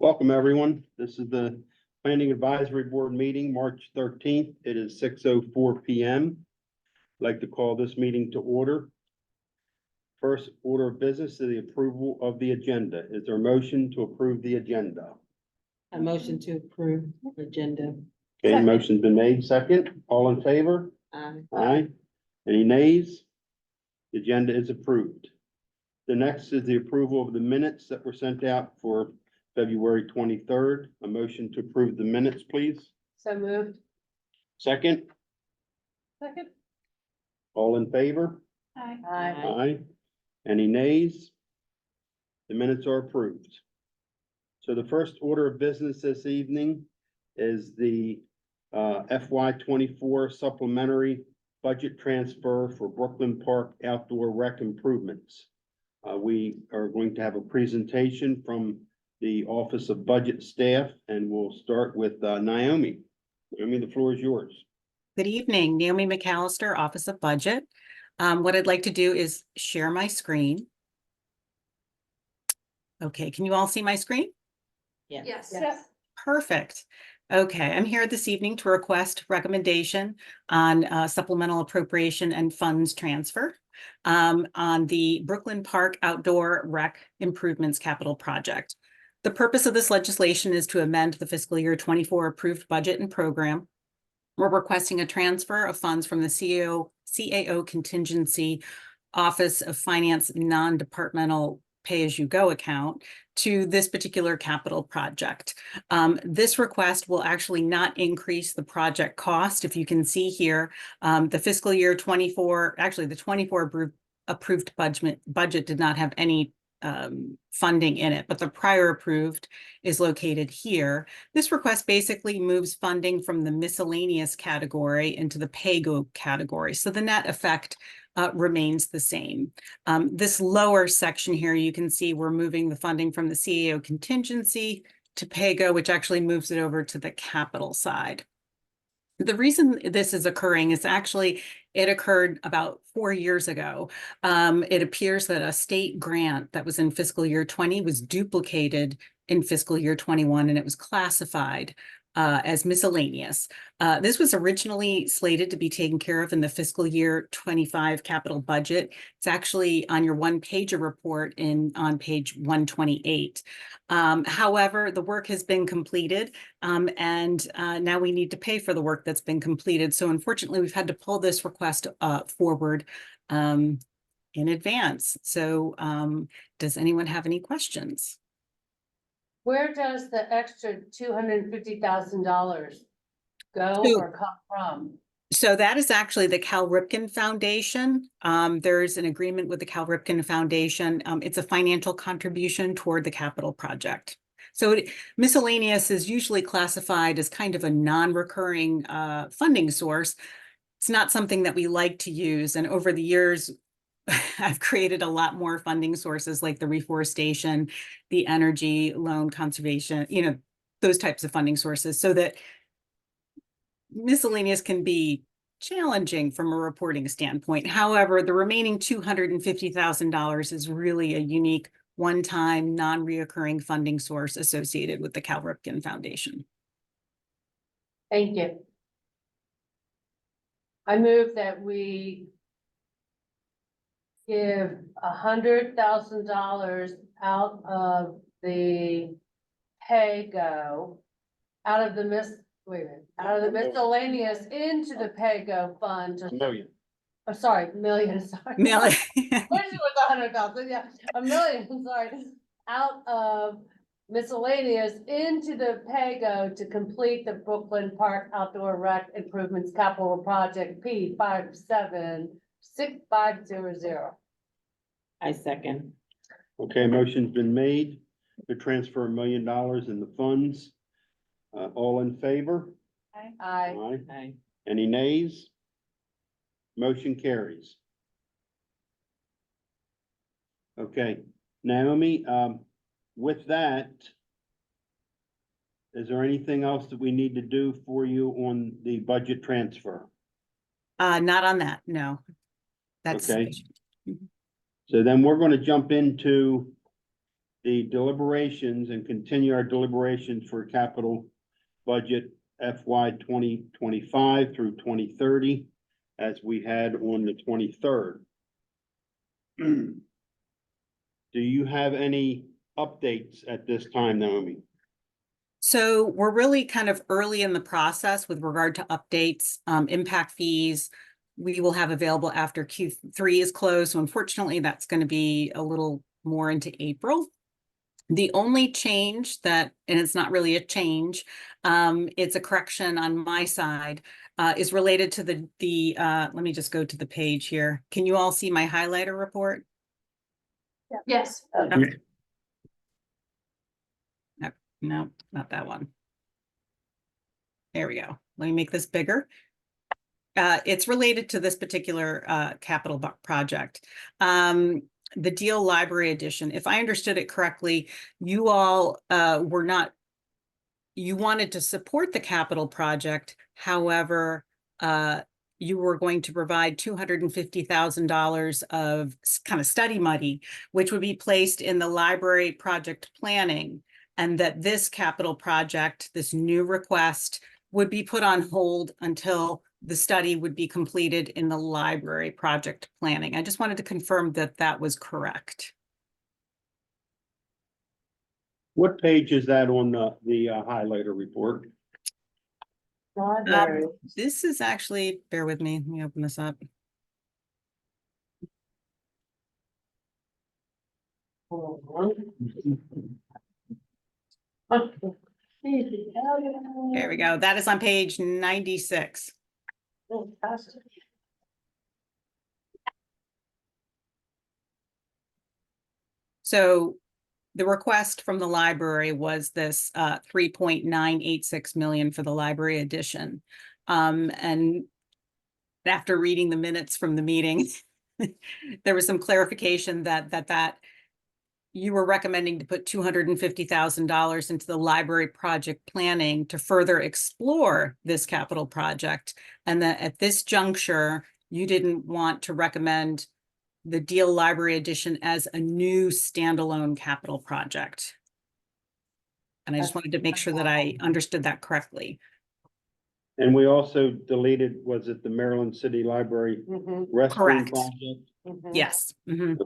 Welcome, everyone. This is the Planning Advisory Board meeting, March 13th. It is 6:04 p.m. I'd like to call this meeting to order. First order of business is the approval of the agenda. Is there a motion to approve the agenda? A motion to approve the agenda. Okay, Second. motion's been made. Second, all in favor? Aye. Any nays? The agenda is approved. The next is the approval of the minutes that were sent out for February 23rd. A motion to approve the minutes, please. So moved. Second, Second. all in favor? Aye. Aye. Any nays? The minutes are approved. So the first order of business this evening is the FY 24 supplementary budget transfer for Brooklyn Park outdoor rec improvements. We are going to have a presentation from the Office of Budget Staff, and we'll start with Naomi. Naomi, the floor is yours. Good evening, Naomi McAllister, Office of Budget. What I'd like to do is share my screen. Okay, can you all see my screen? Yes. Perfect. Okay, I'm here this evening to request recommendation on supplemental appropriation and funds transfer on the Brooklyn Park Outdoor Rec Improvements Capital Project. The purpose of this legislation is to amend the fiscal year 24 approved budget and program. We're requesting a transfer of funds from the CAO Contingency Office of Finance non-departmental pay-as-you-go account to this particular capital project. This request will actually not increase the project cost. If you can see here, the fiscal year 24, actually the 24 approved budget did not have any funding in it, but the prior approved is located here. This request basically moves funding from the miscellaneous category into the pay-go category. So the net effect remains the same. This lower section here, you can see we're moving the funding from the CAO contingency to pay-go, which actually moves it over to the capital side. The reason this is occurring is actually it occurred about 4 years ago. It appears that a state grant that was in fiscal year 20 was duplicated in fiscal year 21, and it was classified as miscellaneous. This was originally slated to be taken care of in the fiscal year 25 capital budget. It's actually on your one-pager report on page 128. However, the work has been completed, and now we need to pay for the work that's been completed. So unfortunately, we've had to pull this request forward in advance. So does anyone have any questions? Where does the extra $250,000 go So- or come from? So that is actually the Cal Ripken Foundation. There's an agreement with the Cal Ripken Foundation. It's a financial contribution toward the capital project. So miscellaneous is usually classified as kind of a non-recurring funding source. It's not something that we like to use. And over the years, I've created a lot more funding sources like the reforestation, the energy loan conservation, those types of funding sources, so that miscellaneous can be challenging from a reporting standpoint. However, the remaining $250,000 is really a unique one-time non-reoccurring funding source associated with the Cal Ripken Foundation. Thank you. I move that we give $100,000 out of the pay-go, out of the miscellaneous into the pay-go fund. $1 million. Oh, sorry, million, sorry. Million. Wish it was 100,000, yeah, $1 million, sorry, out of miscellaneous into the pay-go to complete the Brooklyn Park Outdoor Rec Improvements Capital Project P 576500. I second. Okay, motion's been made to transfer $1 million in the funds. All in favor? Aye. Aye. Any nays? Motion carries. Okay, Naomi, with that, is there anything else that we need to do for you on the budget transfer? Not on that, no. That's Okay. sufficient. So then we're going to jump into the deliberations and continue our deliberations for capital budget FY 2025 through 2030, as we had on the 23rd. Do you have any updates at this time, Naomi? So we're really kind of early in the process with regard to updates, impact fees. We will have available after Q3 is closed. So unfortunately, that's going to be a little more into April. The only change that, and it's not really a change, it's a correction on my side, is related to let me just go to the page here. Can you all see my highlighter report? Yes. Okay. No, not that one. There we go. Let me make this bigger. It's related to this particular capital project. The Deal Library Edition, if I understood it correctly, you all you wanted to support the capital project. However, you were going to provide $250,000 of kind of study money, which would be placed in the library project planning, and that this capital project, this new request, would be put on hold until the study would be completed in the library project planning. I just wanted to confirm that that was correct. What page is that on the highlighter report? Library. This is actually, bear with me, let me open this up. There we go. That is on page 96. So the request from the library was this 3.986 million for the library edition. And after reading the minutes from the meeting, there was some clarification that you were recommending to put $250,000 into the library project planning to further explore this capital project. And that at this juncture, you didn't want to recommend the Deal Library Edition as a new standalone capital project. And I just wanted to make sure that I understood that correctly. And we also deleted, was it the Maryland City Library restroom Correct. project? Yes. Mhm.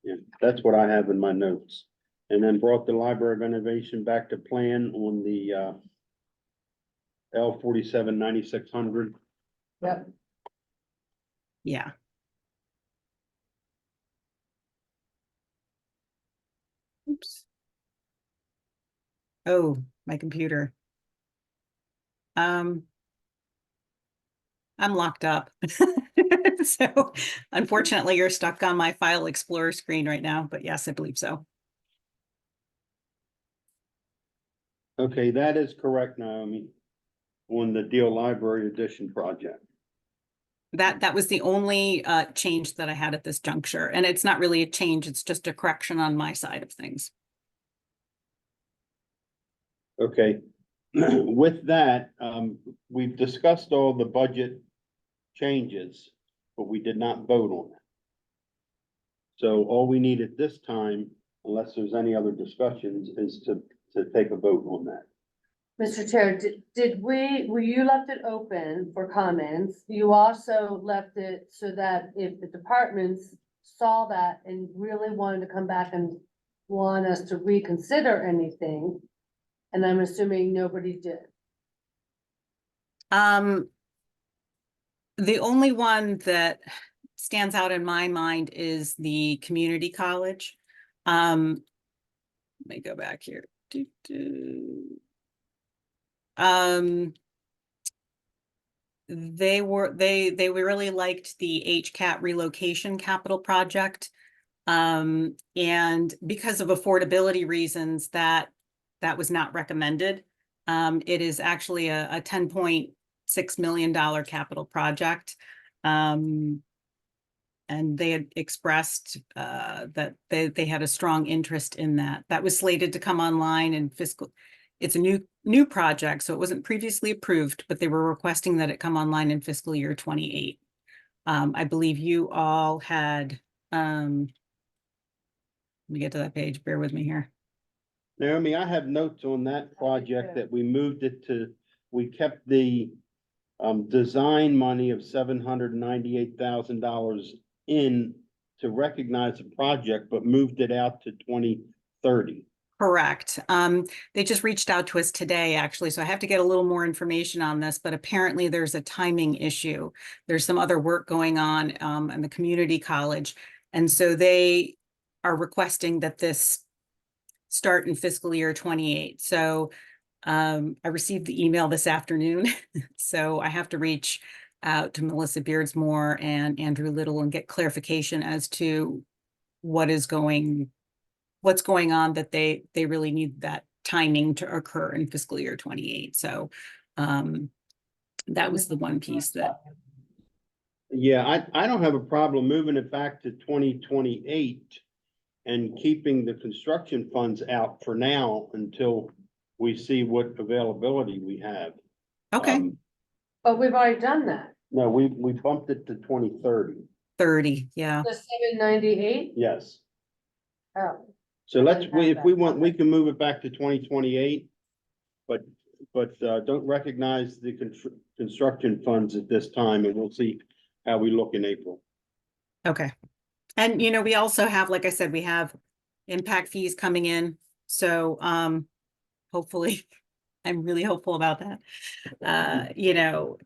Yeah, that's what I have in my notes. And then brought the library renovation back to plan on the L 47-9600. Yep. Yeah. Oops. Oh, my computer. I'm locked up. So unfortunately, you're stuck on my File Explorer screen right now, but yes, I believe so. Okay, that is correct, Naomi, on the Deal Library Edition project. That was the only change that I had at this juncture. And it's not really a change, it's just a correction on my side of things. Okay, with that, we've discussed all the budget changes, but we did not vote on it. So all we need at this time, unless there's any other discussions, is to take a vote on that. Mr. Chair, you left it open for comments. You also left it so that if the departments saw that and really wanted to come back and want us to reconsider anything, and I'm assuming nobody did. The only one that stands out in my mind is the community college. Let me go back here. They really liked the HCAT relocation capital project. And because of affordability reasons, that was not recommended. It is actually a $10.6 million capital project. And they had expressed that they had a strong interest in that. That was slated to come online in it's a new project, so it wasn't previously approved, but they were requesting that it come online in fiscal year 28. I believe you all had Let me get to that page. Bear with me here. Naomi, I have notes on that project that we moved it to, we kept the design money of $798,000 in to recognize the project, but moved it out to 2030. Correct. They just reached out to us today, actually, so I have to get a little more information on this, but apparently there's a timing issue. There's some other work going on in the community college. And so they are requesting that this start in fiscal year 28. So I received the email this afternoon, so I have to reach out to Melissa Beardsmore and Andrew Little and get clarification as to what's going on, that they really need that timing to occur in fiscal year 28. So that was the one piece that, Yeah, I don't have a problem moving it back to 2028 and keeping the construction funds out for now until we see what availability we have. okay, But we've already done that. No, we bumped it to 2030. 30, yeah. The 798? Yes. Oh, So let's, didn't have if we that. want, we can move it back to 2028. But don't recognize the construction funds at this time, and we'll see how we look in April. Okay. And, you know, we also have, like I said, we have impact fees coming in. So, hopefully, I'm really hopeful about that. You know,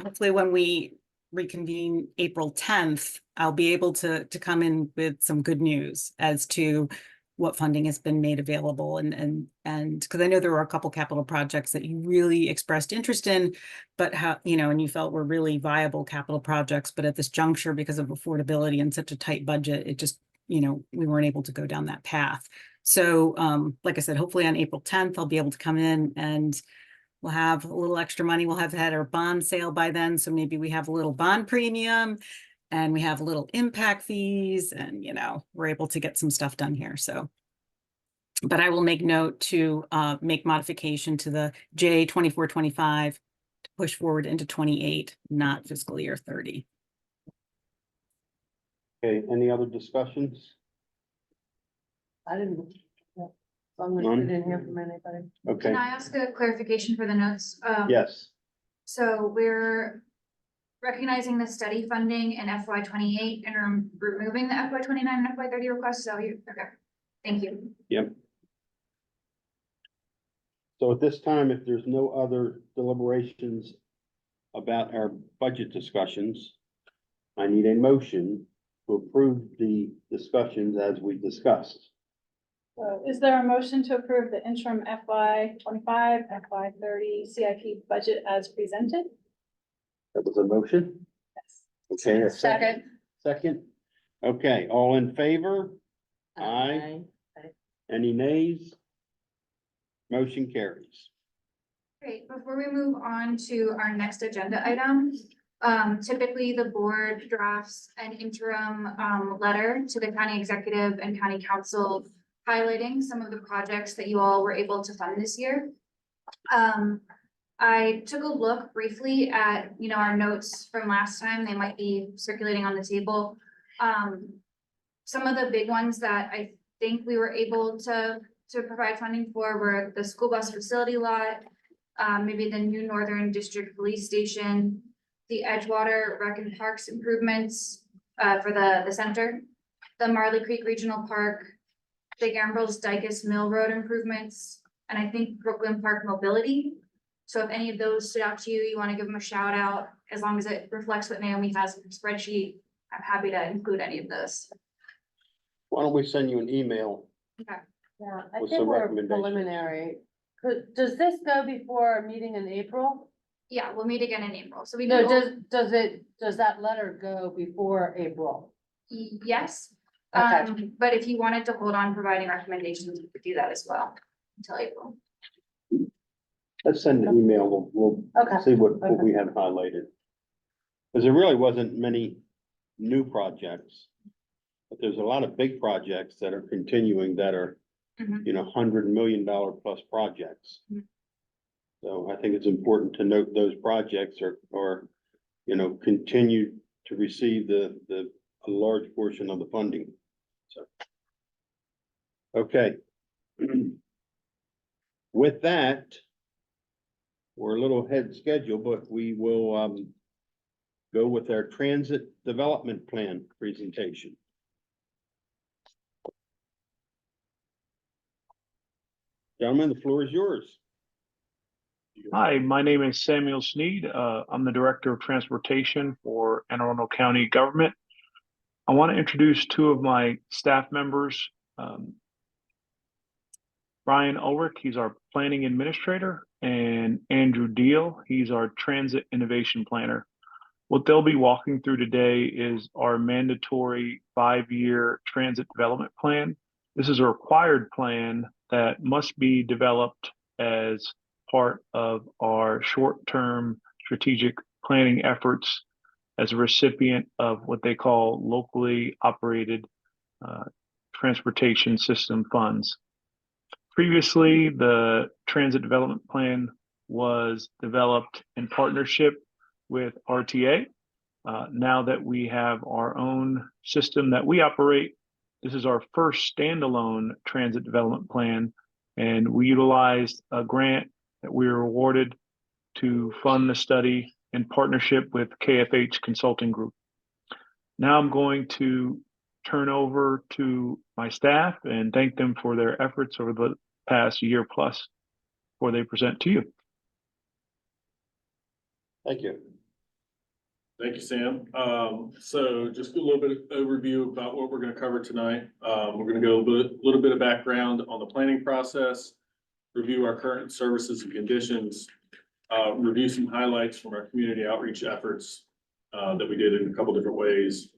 hopefully when we reconvene April 10th, I'll be able to come in with some good news as to what funding has been made available, and because I know there were a couple capital projects that you really expressed interest in, but how, you know, and you felt were really viable capital projects, but at this juncture, because of affordability and such a tight budget, it just, you know, we weren't able to go down that path. So like I said, hopefully on April 10th, I'll be able to come in and we'll have a little extra money. We'll have had our bond sale by then, so maybe we have a little bond premium and we have a little impact fees, and, you know, we're able to get some stuff done here. So, but I will make note to make modification to the J 2425 to push forward into 28, not fiscal year 30. Okay, any other discussions? I didn't. Yeah. As long as we None? didn't hear from anybody. Okay, Can I ask a clarification for the notes? yes, So we're recognizing the study funding in FY 28 and removing the FY 29 and FY 30 requests, so you, okay, thank you. yep. So at this time, if there's no other deliberations about our budget discussions, I need a motion to approve the discussions as we discussed. So is there a motion to approve the interim FY 25, FY 30 CIP budget as presented? That was a motion? Yes. Okay, a Second. Second? Okay, all in favor? Aye. Any nays? Motion carries. Great, before we move on to our next agenda item, typically the board drafts an interim letter to the county executive and county council highlighting some of the projects that you all were able to fund this year. I took a look briefly at, you know, our notes from last time. They might be circulating on the table. Some of the big ones that I think we were able to provide funding for were the school bus facility lot, maybe the new Northern District Police Station, the Edgewater Rec and Parks improvements for the center, the Marley Creek Regional Park, the Ambrose Dicus Mill Road improvements, and I think Brooklyn Park Mobility. So if any of those stood out to you, you want to give them a shout out, as long as it reflects what Naomi has in her spreadsheet, I'm happy to include any of those. Why don't we send you an email? Yeah, I With think some we're recommendations. preliminary. Does this go before a meeting in April? Yeah, we'll meet again in April, so we No, can, does that letter go before April? yes. Okay. But if you wanted to hold on providing recommendations, you could do that as well until April. Let's send an email. We'll Okay. see what we have highlighted. Because there really wasn't many new projects. But there's a lot of big projects that are continuing that are, Mhm. you know, $100 million plus projects. Mhm. So I think it's important to note those projects are, you know, continue to receive a large portion of the funding. So, Okay. With that, we're a little ahead of schedule, but we will, go with our transit development plan presentation. Gentlemen, the floor is yours. Hi, my name is Samuel Sneed. I'm the Director of Transportation for Anne Arundel County Government. I want to introduce two of my staff members. Brian Ulrich, he's our Planning Administrator, and Andrew Deal, he's our Transit Innovation Planner. What they'll be walking through today is our mandatory 5-year transit development plan. This is a required plan that must be developed as part of our short-term strategic planning efforts as a recipient of what they call locally operated transportation system funds. Previously, the transit development plan was developed in partnership with RTA. Now that we have our own system that we operate, this is our first standalone transit development plan, and we utilized a grant that we were awarded to fund the study in partnership with KFH Consulting Group. Now I'm going to turn over to my staff and thank them for their efforts over the past year plus before they present to you. Thank you. Thank you, Sam. So just a little bit of overview about what we're going to cover tonight. We're going to go a little bit of background on the planning process, review our current services and conditions, review some highlights from our community outreach efforts that we did in a couple different ways,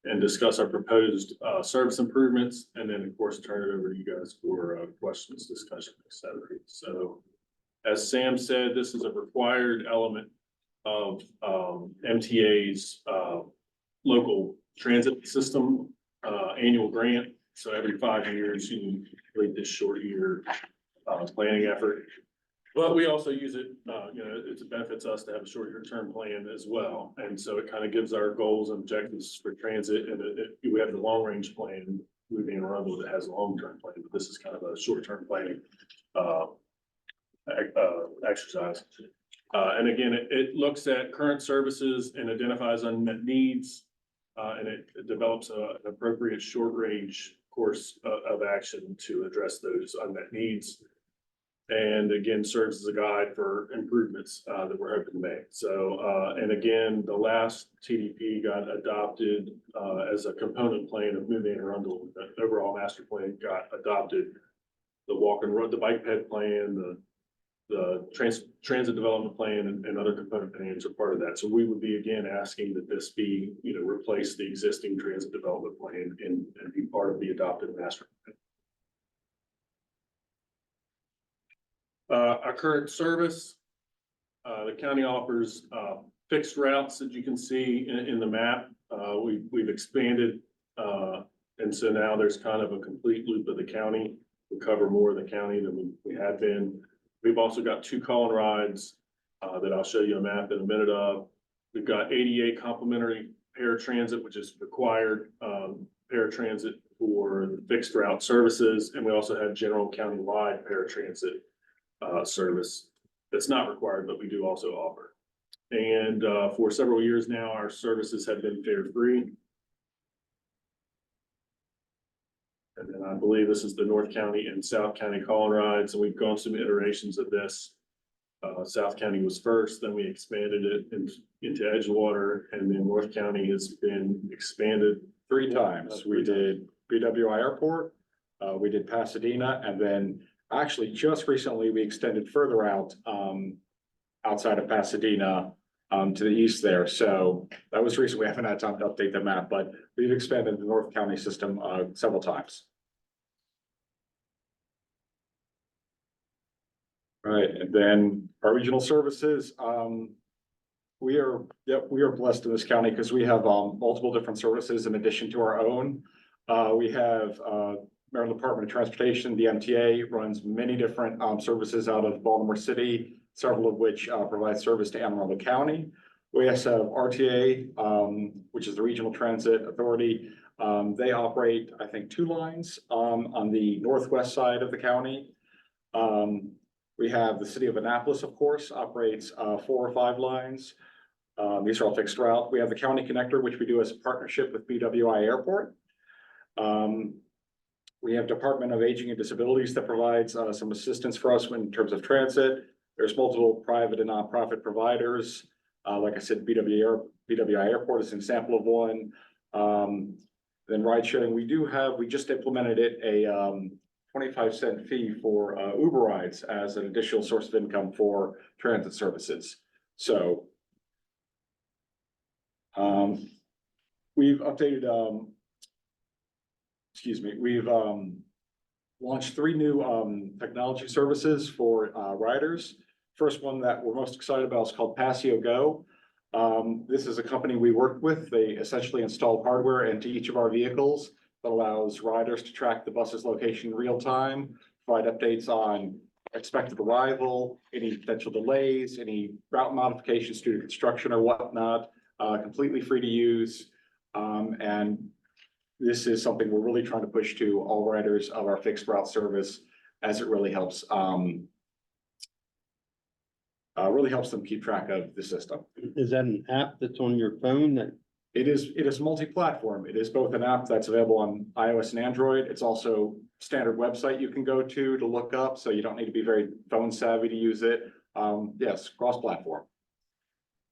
and discuss our proposed service improvements, and then of course turn it over to you guys for questions, discussion, etc. So as Sam said, this is a required element of MTA's local transit system annual grant. So every 5 years you complete this short year planning effort. But we also use it, it benefits us to have a short term plan as well. And so it kind of gives our goals and objectives for transit, and we have the long range plan, moving around that has a long term plan, but this is kind of a short term planning exercise. And again, it looks at current services and identifies unmet needs, and it develops an appropriate short range course of action to address those unmet needs. And again, serves as a guide for improvements that we're hoping to make. So, and again, the last TDP got adopted as a component plan of moving Arundel. The overall master plan got adopted. The walk and run, the bike ped plan, the transit development plan, and other component plans are part of that. So we would be again asking that this be, replace the existing transit development plan and be part of the adopted master plan. Our current service, the county offers fixed routes that you can see in the map. We've expanded, and so now there's kind of a complete loop of the county. We cover more of the county than we had been. We've also got 2 call and rides that I'll show you a map in a minute of. We've got 88 complimentary paratransit, which is required paratransit for the fixed route services, and we also have general county-wide paratransit service that's not required, but we do also offer. And for several years now, our services have been fare free. And then I believe this is the North County and South County call and rides, and we've gone some iterations of this. South County was first, then we expanded it into Edgewater, and then North County has been expanded 3 times. We did BWI Airport, we did Pasadena, and then actually just recently we extended further out outside of Pasadena to the east there. So that was recent. We haven't had time to update the map, but we've expanded the North County system several times. All right, and then our regional services. We are blessed in this county because we have multiple different services in addition to our own. We have Maryland Department of Transportation, the MTA, runs many different services out of Baltimore City, several of which provide service to Anne Arundel County. We also have RTA, which is the Regional Transit Authority. They operate, I think, 2 lines, on the northwest side of the county. We have the city of Annapolis, of course, operates, 4 or 5 lines. These are all fixed route. We have the county connector, which we do as a partnership with BWI Airport. We have Department of Aging and Disabilities that provides, some assistance for us in terms of transit. There's multiple private and nonprofit providers. Like I said, BWI Airport is an example of one. Then ride sharing, we just implemented it, a 25-cent fee for Uber rides as an additional source of income for transit services. So we've updated, we've launched 3 new technology services for riders. First one that we're most excited about is called Passio Go. This is a company we worked with. They essentially installed hardware into each of our vehicles that allows riders to track the bus's location in real time, provide updates on expected arrival, any potential delays, any route modifications due to construction or whatnot, completely free to use. And this is something we're really trying to push to all riders of our fixed route service, as it really helps them keep track of the system. Is that an app that's on your phone that? It is multi-platform. It is both an app that's available on iOS and Android. It's also standard website you can go to look up, so you don't need to be very phone savvy to use it. Yes, cross-platform.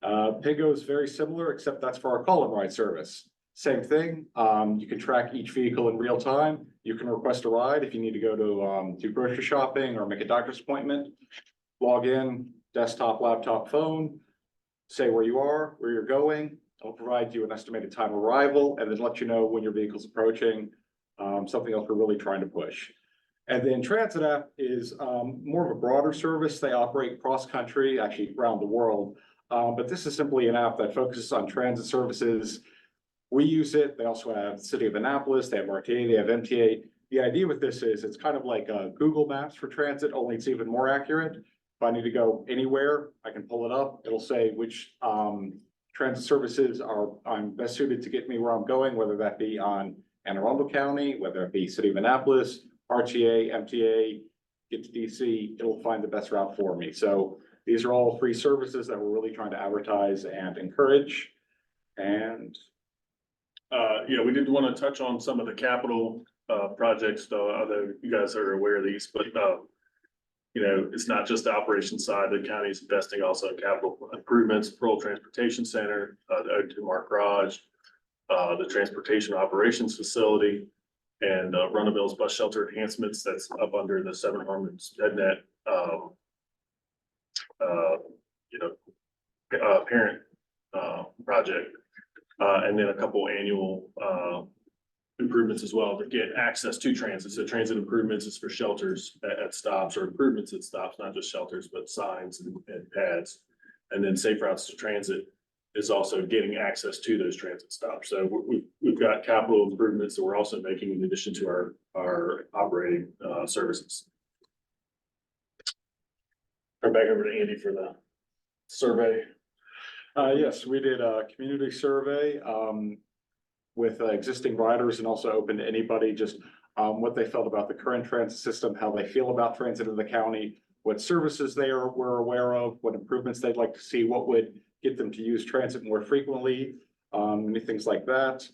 Paygo is very similar, except that's for our call and ride service. Same thing. You can track each vehicle in real time. You can request a ride if you need to go to do grocery shopping or make a doctor's appointment. Log in, desktop, laptop, phone, say where you are, where you're going. It'll provide you an estimated time of arrival and then let you know when your vehicle's approaching. Something else we're really trying to push. And then Transit app is more of a broader service. They operate cross-country, actually around the world. But this is simply an app that focuses on transit services. We use it. They also have the city of Annapolis. They have RTA, they have MTA. The idea with this is it's kind of like Google Maps for transit, only it's even more accurate. If I need to go anywhere, I can pull it up. It'll say which transit services I'm best suited to get me where I'm going, whether that be on Anne Arundel County, whether it be city of Annapolis, RTA, MTA, get to DC, it'll find the best route for me. So these are all free services that we're really trying to advertise and encourage. And yeah, we did want to touch on some of the capital projects, though, although you guys are aware of these, but you know, it's not just the operations side. The county is investing also in capital improvements, Pearl Transportation Center, the O2 Mark Garage, the Transportation Operations Facility, and Arundel's bus shelter enhancements that's up under the 7 Harmon SpedNet, you know, parent project. And then a couple annual improvements as well to get access to transit. So transit improvements is for shelters at stops, or improvements at stops, not just shelters, but signs and pads. And then safe routes to transit is also getting access to those transit stops. So we've got capital improvements that we're also making in addition to our operating services. Turn back over to Andy for the survey. yes, we did a community survey with existing riders and also open to anybody, just what they felt about the current transit system, how they feel about transit in the county, what services they were aware of, what improvements they'd like to see, what would get them to use transit more frequently, things like that.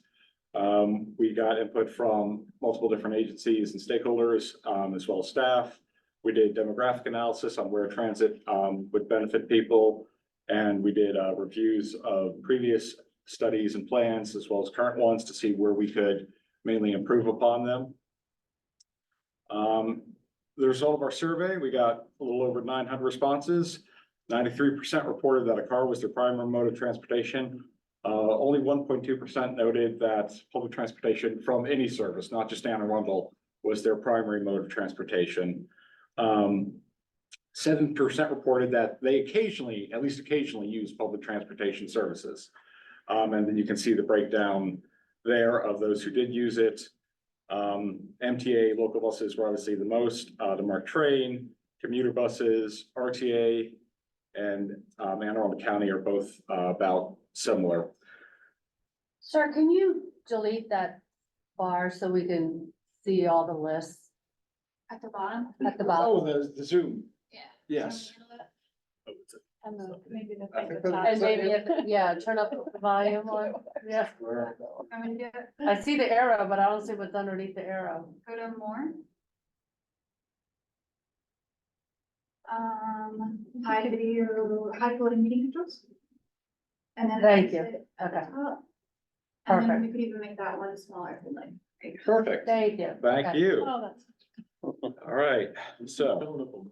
We got input from multiple different agencies and stakeholders, as well as staff. We did demographic analysis on where transit would benefit people. And we did reviews of previous studies and plans as well as current ones to see where we could mainly improve upon them. The result of our survey, we got a little over 900 responses. 93% reported that a car was their primary mode of transportation. Only 1.2% noted that public transportation from any service, not just Anne Arundel, was their primary mode of transportation. 7% reported that they occasionally, at least occasionally, use public transportation services. And then you can see the breakdown there of those who did use it. MTA local buses were obviously the most, the MARC train, commuter buses, RTA, and Anne Arundel County are both about similar. Sir, can you delete that bar so we can see all the lists At the bottom? at the Oh, bottom? the Zoom, Yeah. yes. And the, maybe the I thing think at the that- top. And maybe, yeah, turn up the volume on, yeah. I'm gonna do it. I see the arrow, but I don't see what's underneath the arrow. Go to more. Hide video, hide floating meeting controls. And then. Thank you. exit at the Okay. top. And then Perfect. we could even make that one smaller if we like. There you go. Perfect, Thank you. thank Okay. you. Oh, that's. All right, so.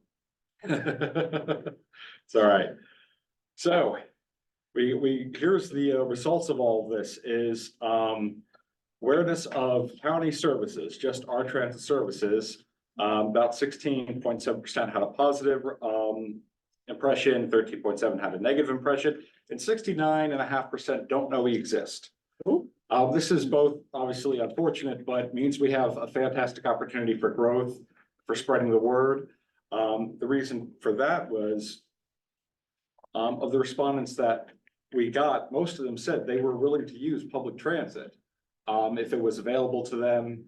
It's all right. So, here's the results of all of this is, awareness of county services, just our transit services. About 16.7% had a positive, impression, 13.7 had a negative impression, and 69.5% don't know we exist. This is both obviously unfortunate, but means we have a fantastic opportunity for growth, for spreading the word. The reason for that was, of the respondents that we got, most of them said they were willing to use public transit, if it was available to them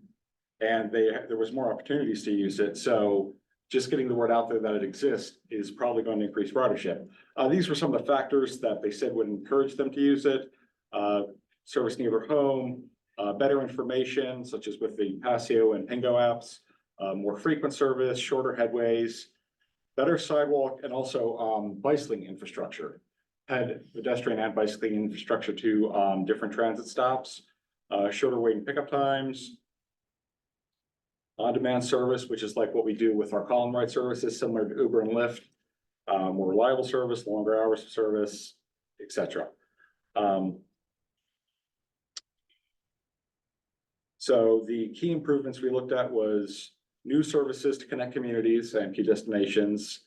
and there was more opportunities to use it. So just getting the word out there that it exists is probably going to increase ridership. These were some of the factors that they said would encourage them to use it. Service near their home, better information, such as with the Passio and Pingo apps, more frequent service, shorter headways, better sidewalk, and also bicycling infrastructure. Had pedestrian and bicycling infrastructure to different transit stops, shorter waiting pickup times, on-demand service, which is like what we do with our call and ride services, similar to Uber and Lyft, more reliable service, longer hours of service, etc. So the key improvements we looked at was new services to connect communities and key destinations.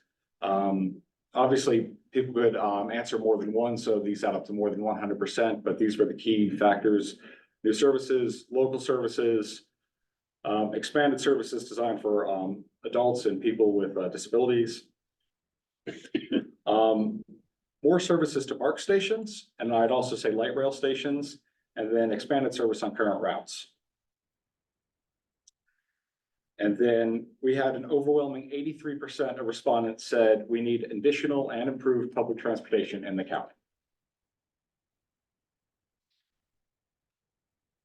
Obviously, people could answer more than one, so these add up to more than 100%, but these were the key factors. New services, local services, expanded services designed for adults and people with disabilities. More services to ARC stations, and I'd also say light rail stations, and then expanded service on current routes. And then we had an overwhelming 83% of respondents said we need additional and improved public transportation in the county.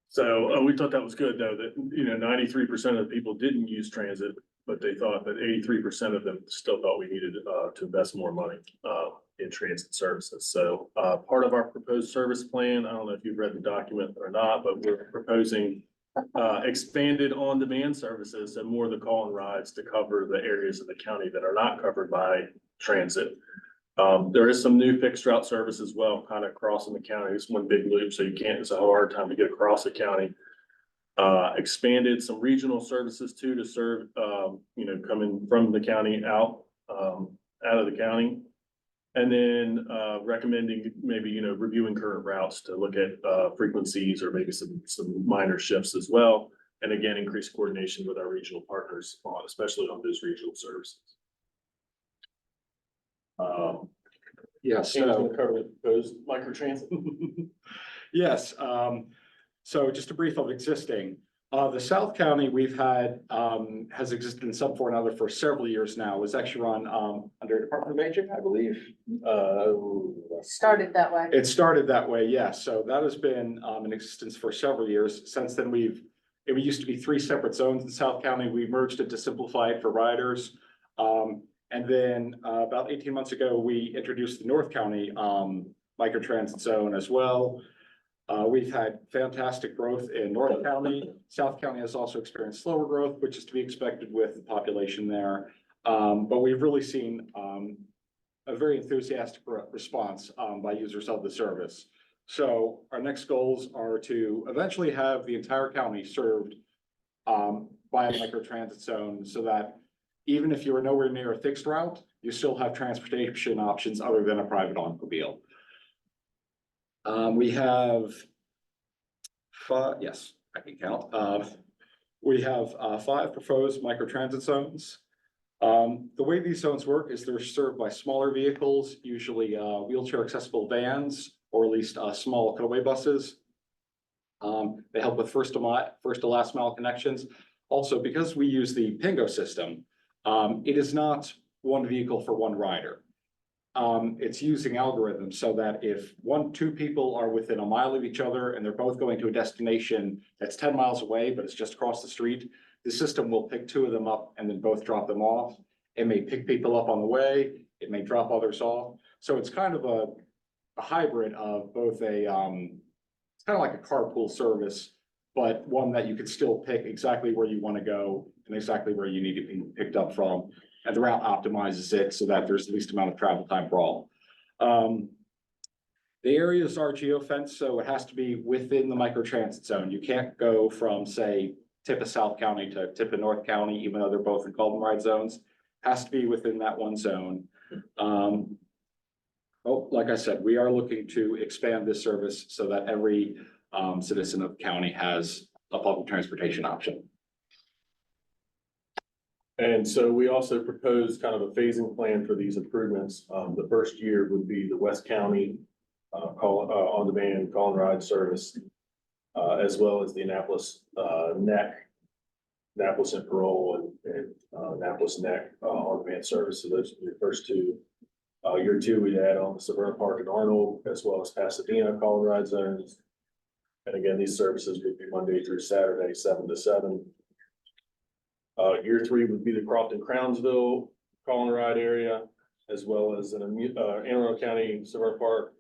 So we thought that was good, though, that, 93% of the people didn't use transit, but they thought that 83% of them still thought we needed to invest more money in transit services. So part of our proposed service plan, I don't know if you've read the document or not, but we're proposing expanded on-demand services and more of the call and rides to cover the areas of the county that are not covered by transit. There is some new fixed route service as well, kind of crossing the county. It's one big loop, so it's a hard time to get across the county. Expanded some regional services too, to serve, coming from the county out of the county. And then recommending maybe, reviewing current routes to look at frequencies or maybe some minor shifts as well. And again, increase coordination with our regional partners, especially on those regional services. Yes. Sam's gonna cover the proposed microtransit. Yes, so just a brief of existing. The South County we've had, has existed in some form or another for several years now. It was actually run, under Department of Aging, I believe. Started that way. It started that way, yes. So that has been, in existence for several years. Since then, it used to be 3 separate zones in South County. We merged it to simplify it for riders. And then, about 18 months ago, we introduced the North County, microtransit zone as well. We've had fantastic growth in North County. South County has also experienced slower growth, which is to be expected with the population there. But we've really seen a very enthusiastic response by users of the service. So our next goals are to eventually have the entire county served by a microtransit zone, so that even if you are nowhere near a fixed route, you still have transportation options other than a private automobile. We have 5, yes, I can count. We have 5 proposed microtransit zones. The way these zones work is they're served by smaller vehicles, usually wheelchair accessible vans, or at least small cutaway buses. They help with first to last mile connections. Also, because we use the Pingo system, it is not one vehicle for one rider. It's using algorithms so that if two people are within a mile of each other and they're both going to a destination that's 10 miles away, but it's just across the street, the system will pick two of them up and then both drop them off. It may pick people up on the way. It may drop others off. So it's kind of a hybrid of both it's kind of like a carpool service, but one that you could still pick exactly where you want to go and exactly where you need to be picked up from. And the route optimizes it so that there's the least amount of travel time for all. The areas are geofenced, so it has to be within the microtransit zone. You can't go from, say, tip of South County to tip of North County, even though they're both in Golden Ride zones. Has to be within that one zone. Like I said, we are looking to expand this service so that every citizen of the county has a public transportation option. And so we also proposed kind of a phasing plan for these improvements. The first year would be the West County on-demand call and ride service, as well as the Annapolis Annapolis and Parole and Annapolis Neck on-demand service. So those are the first two. Year two, we'd add on the Suburban Park and Arnold, as well as Pasadena call and ride zones. And again, these services would be Monday through Saturday, 7 to 7. Year three would be the Crofton-Crownsville call and ride area, as well as an Anne Arundel County, Suburban Park,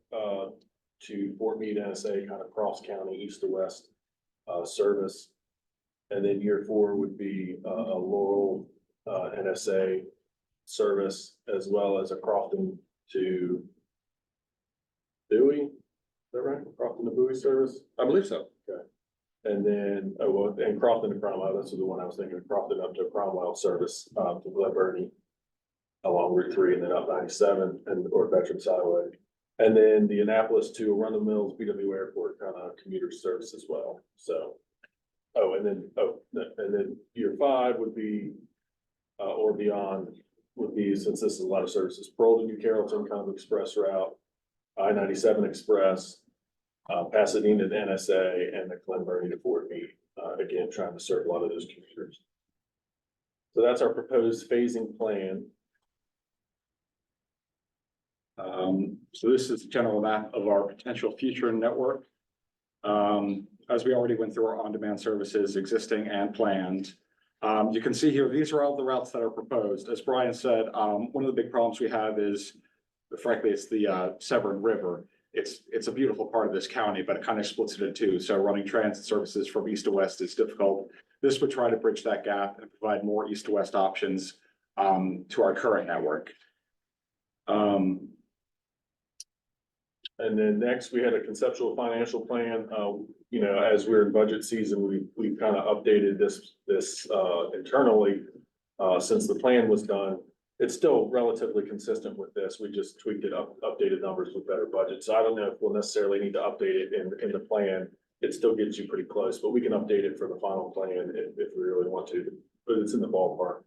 to Fort Meade, NSA, kind of cross county, east to west, service. And then year four would be a Laurel, NSA service, as well as a Crofton to Bowie. Is that right? Crofton to Bowie service? I believe so. Okay. And then, and Crofton to Cromwell, that's the one I was thinking, Crofton up to Cromwell service, to Glen Burnie along Route 3 and then up 97 or Veterans Highway. And then the Annapolis to Arundel Mills, BW Airport kind of commuter service as well. So, and then year five would be, or beyond would be, since this is a lot of services, Pearl to New Carrollton kind of express route, I-97 Express, Pasadena to NSA, and the Glen Burnie to Fort Meade, again, trying to serve a lot of those commuters. So that's our proposed phasing plan. So this is a general map of our potential future network. As we already went through our on-demand services, existing and planned. You can see here, these are all the routes that are proposed. As Brian said, one of the big problems we have is, frankly, it's the Severn River. It's a beautiful part of this county, but it kind of splits it in two. So running transit services from east to west is difficult. This would try to bridge that gap and provide more east to west options to our current network. And then next, we had a conceptual financial plan. You know, as we're in budget season, we've kind of updated this internally since the plan was done. It's still relatively consistent with this. We just tweaked it up, updated numbers with better budget. So I don't know if we'll necessarily need to update it in the plan. It still gets you pretty close, but we can update it for the final plan if we really want to, but it's in the ballpark.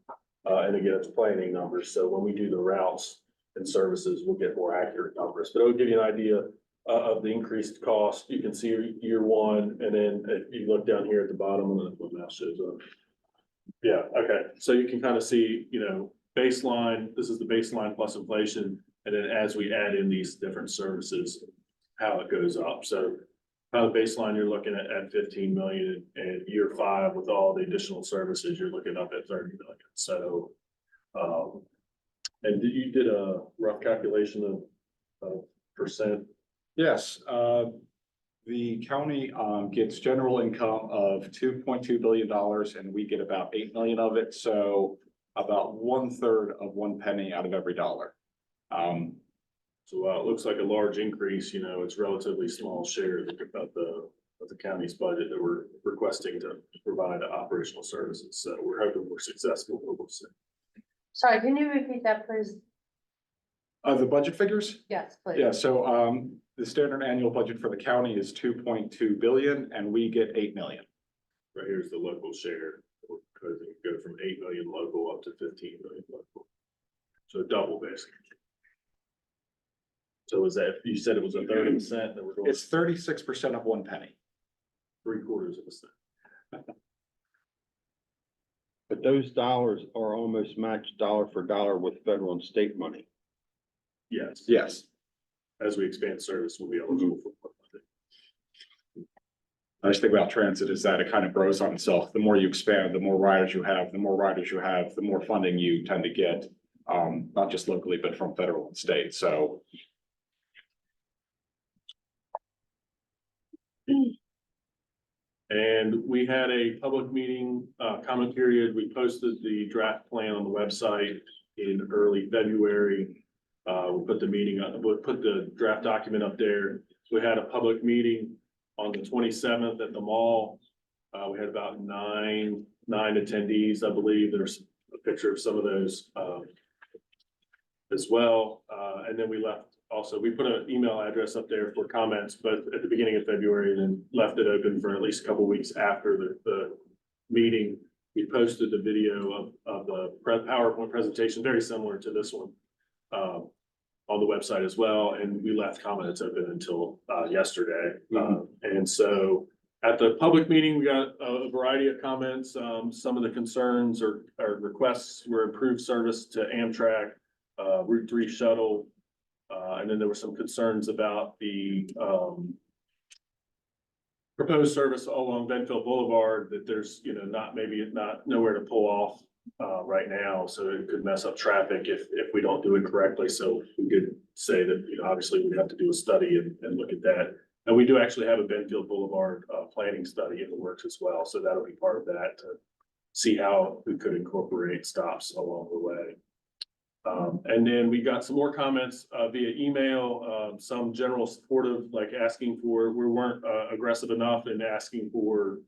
And again, it's planning numbers. So when we do the routes and services, we'll get more accurate numbers, but it'll give you an idea of the increased cost. You can see year one, and then if you look down here at the bottom, and the mouse shows up. Yeah, okay. So you can kind of see, you know, baseline, this is the baseline plus inflation. And then as we add in these different services, how it goes up. So how the baseline, you're looking at 15 million, and year five with all the additional services, you're looking up at 30 million. So, and you did a rough calculation of percent? Yes, the county gets general income of $2.2 billion, and we get about 8 million of it. So about 1/3 of 1 penny out of every dollar. So it looks like a large increase. You know, it's relatively small share of the county's budget that we're requesting to provide operational services. So we're hoping we're successful. We'll see. Sorry, can you repeat that, please? The budget figures? Yes, please. Yeah, so the standard annual budget for the county is 2.2 billion, and we get 8 million. Right here's the local share. Because it go from 8 million local up to 15 million local. So double basically. So is that, you said it was a 30% that we're going? It's 36% of 1 penny. $0.0075. But those dollars are almost matched dollar for dollar with federal and state money. Yes, Yes. as we expand service, we'll be eligible for more funding. I just think about transit is that it kind of grows on itself. The more you expand, the more riders you have, the more funding you tend to get. Not just locally, but from federal and state. So And we had a public meeting, comment period. We posted the draft plan on the website in early February. We put the meeting, we put the draft document up there. We had a public meeting on the 27th at the mall. We had about nine attendees, I believe. There's a picture of some of those, as well. And then we left also, we put an email address up there for comments, but at the beginning of February, and then left it open for at least a couple weeks after the meeting. We posted the video of the PowerPoint presentation, very similar to this one, on the website as well, and we left comments open until yesterday. And so at the public meeting, we got a variety of comments. Some of the concerns or requests were improved service to Amtrak, Route 3 shuttle. And then there were some concerns about the proposed service along Benfield Boulevard, that there's, not nowhere to pull off right now. So it could mess up traffic if we don't do it correctly. So we could say that, obviously we'd have to do a study and look at that. And we do actually have a Benfield Boulevard planning study in the works as well. So that'll be part of that to see how we could incorporate stops along the way. And then we got some more comments via email, some general supportive, like asking for, we weren't aggressive enough in asking for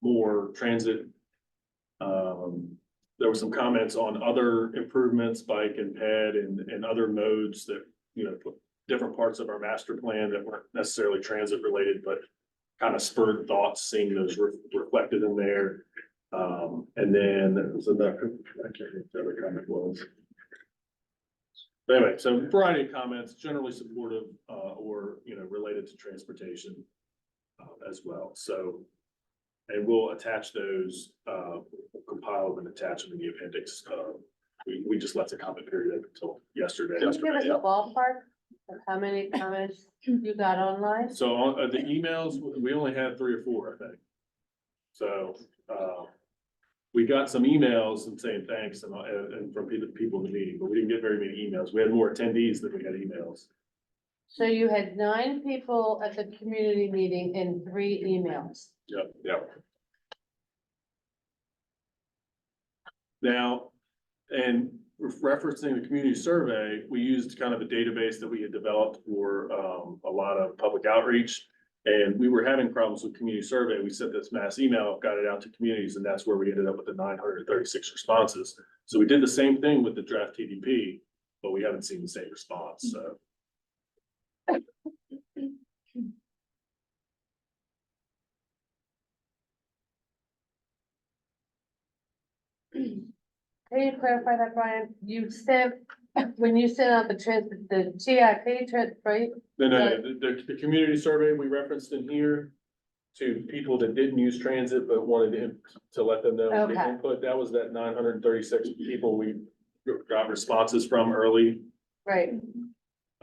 more transit. There were some comments on other improvements, bike and ped and other modes that, different parts of our master plan that weren't necessarily transit related, but kind of spurred thoughts, seeing those reflected in there. And then there was another, I can't remember what the other comment was. But anyway, so variety of comments, generally supportive, or, related to transportation, as well. So, and we'll attach those, compile them and attach them in the appendix. We just left the comment period up until yesterday. Can you give us a ballpark of how many comments you got online? So on the emails, we only had 3 or 4, I think. So, we got some emails and saying thanks and from people in the meeting, but we didn't get very many emails. We had more attendees than we had emails. So you had 9 people at the community meeting and 3 emails. Yep. Now, and referencing the community survey, we used kind of a database that we had developed for a lot of public outreach. And we were having problems with community survey. We sent this mass email, got it out to communities, and that's where we ended up with the 936 responses. So we did the same thing with the draft TDP, but we haven't seen the same response, so. Can you clarify that, Brian? You said, when you sent out the GIP, right? No, the community survey we referenced in here to people that didn't use transit but wanted to let them know and get Okay. input, that was that 936 people we got responses from early. Right,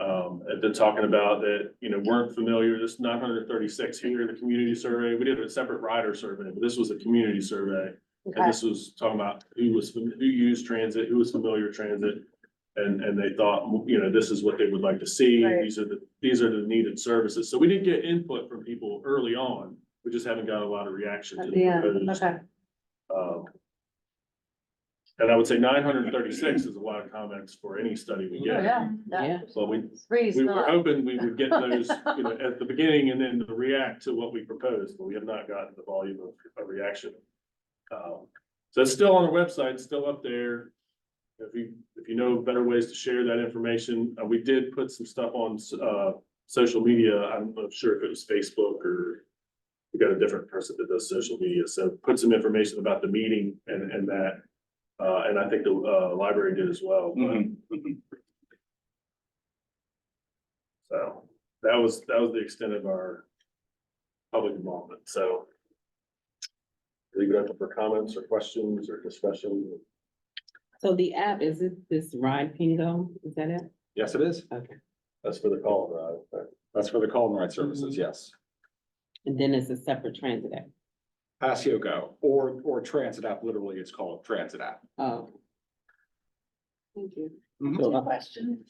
And then talking about that, weren't familiar, this 936 here, the community survey, we did a separate rider survey, but this was a community survey. And okay, this was talking about who used transit, who was familiar with transit. And they thought, this is what they would like to see. Right. These are the needed services. So we did get input from people early on. We just haven't got a lot of reaction to at the the end, proposed. okay. And I would say 936 is a lot of comments for any study we Oh, get. yeah. So we 3's were not. hoping we would get those, at the beginning and then react to what we proposed, but we have not gotten the volume of reaction. So it's still on our website, it's still up there. If you know better ways to share that information, we did put some stuff on, social media. I'm not sure if it was Facebook or we got a different person that does social media. So put some information about the meeting and that. And I think the, library did as well. So that was the extent of our public involvement, so. Leave it open for comments or questions or discussion. So the app, is it this Ride Pingo? Is that it? Yes, it is. Okay. That's for the call, right? That's for the call and ride services, yes. And then it's a separate transit app. Passio Go or Transit app, literally it's called Transit app. Oh. Thank you. Two questions.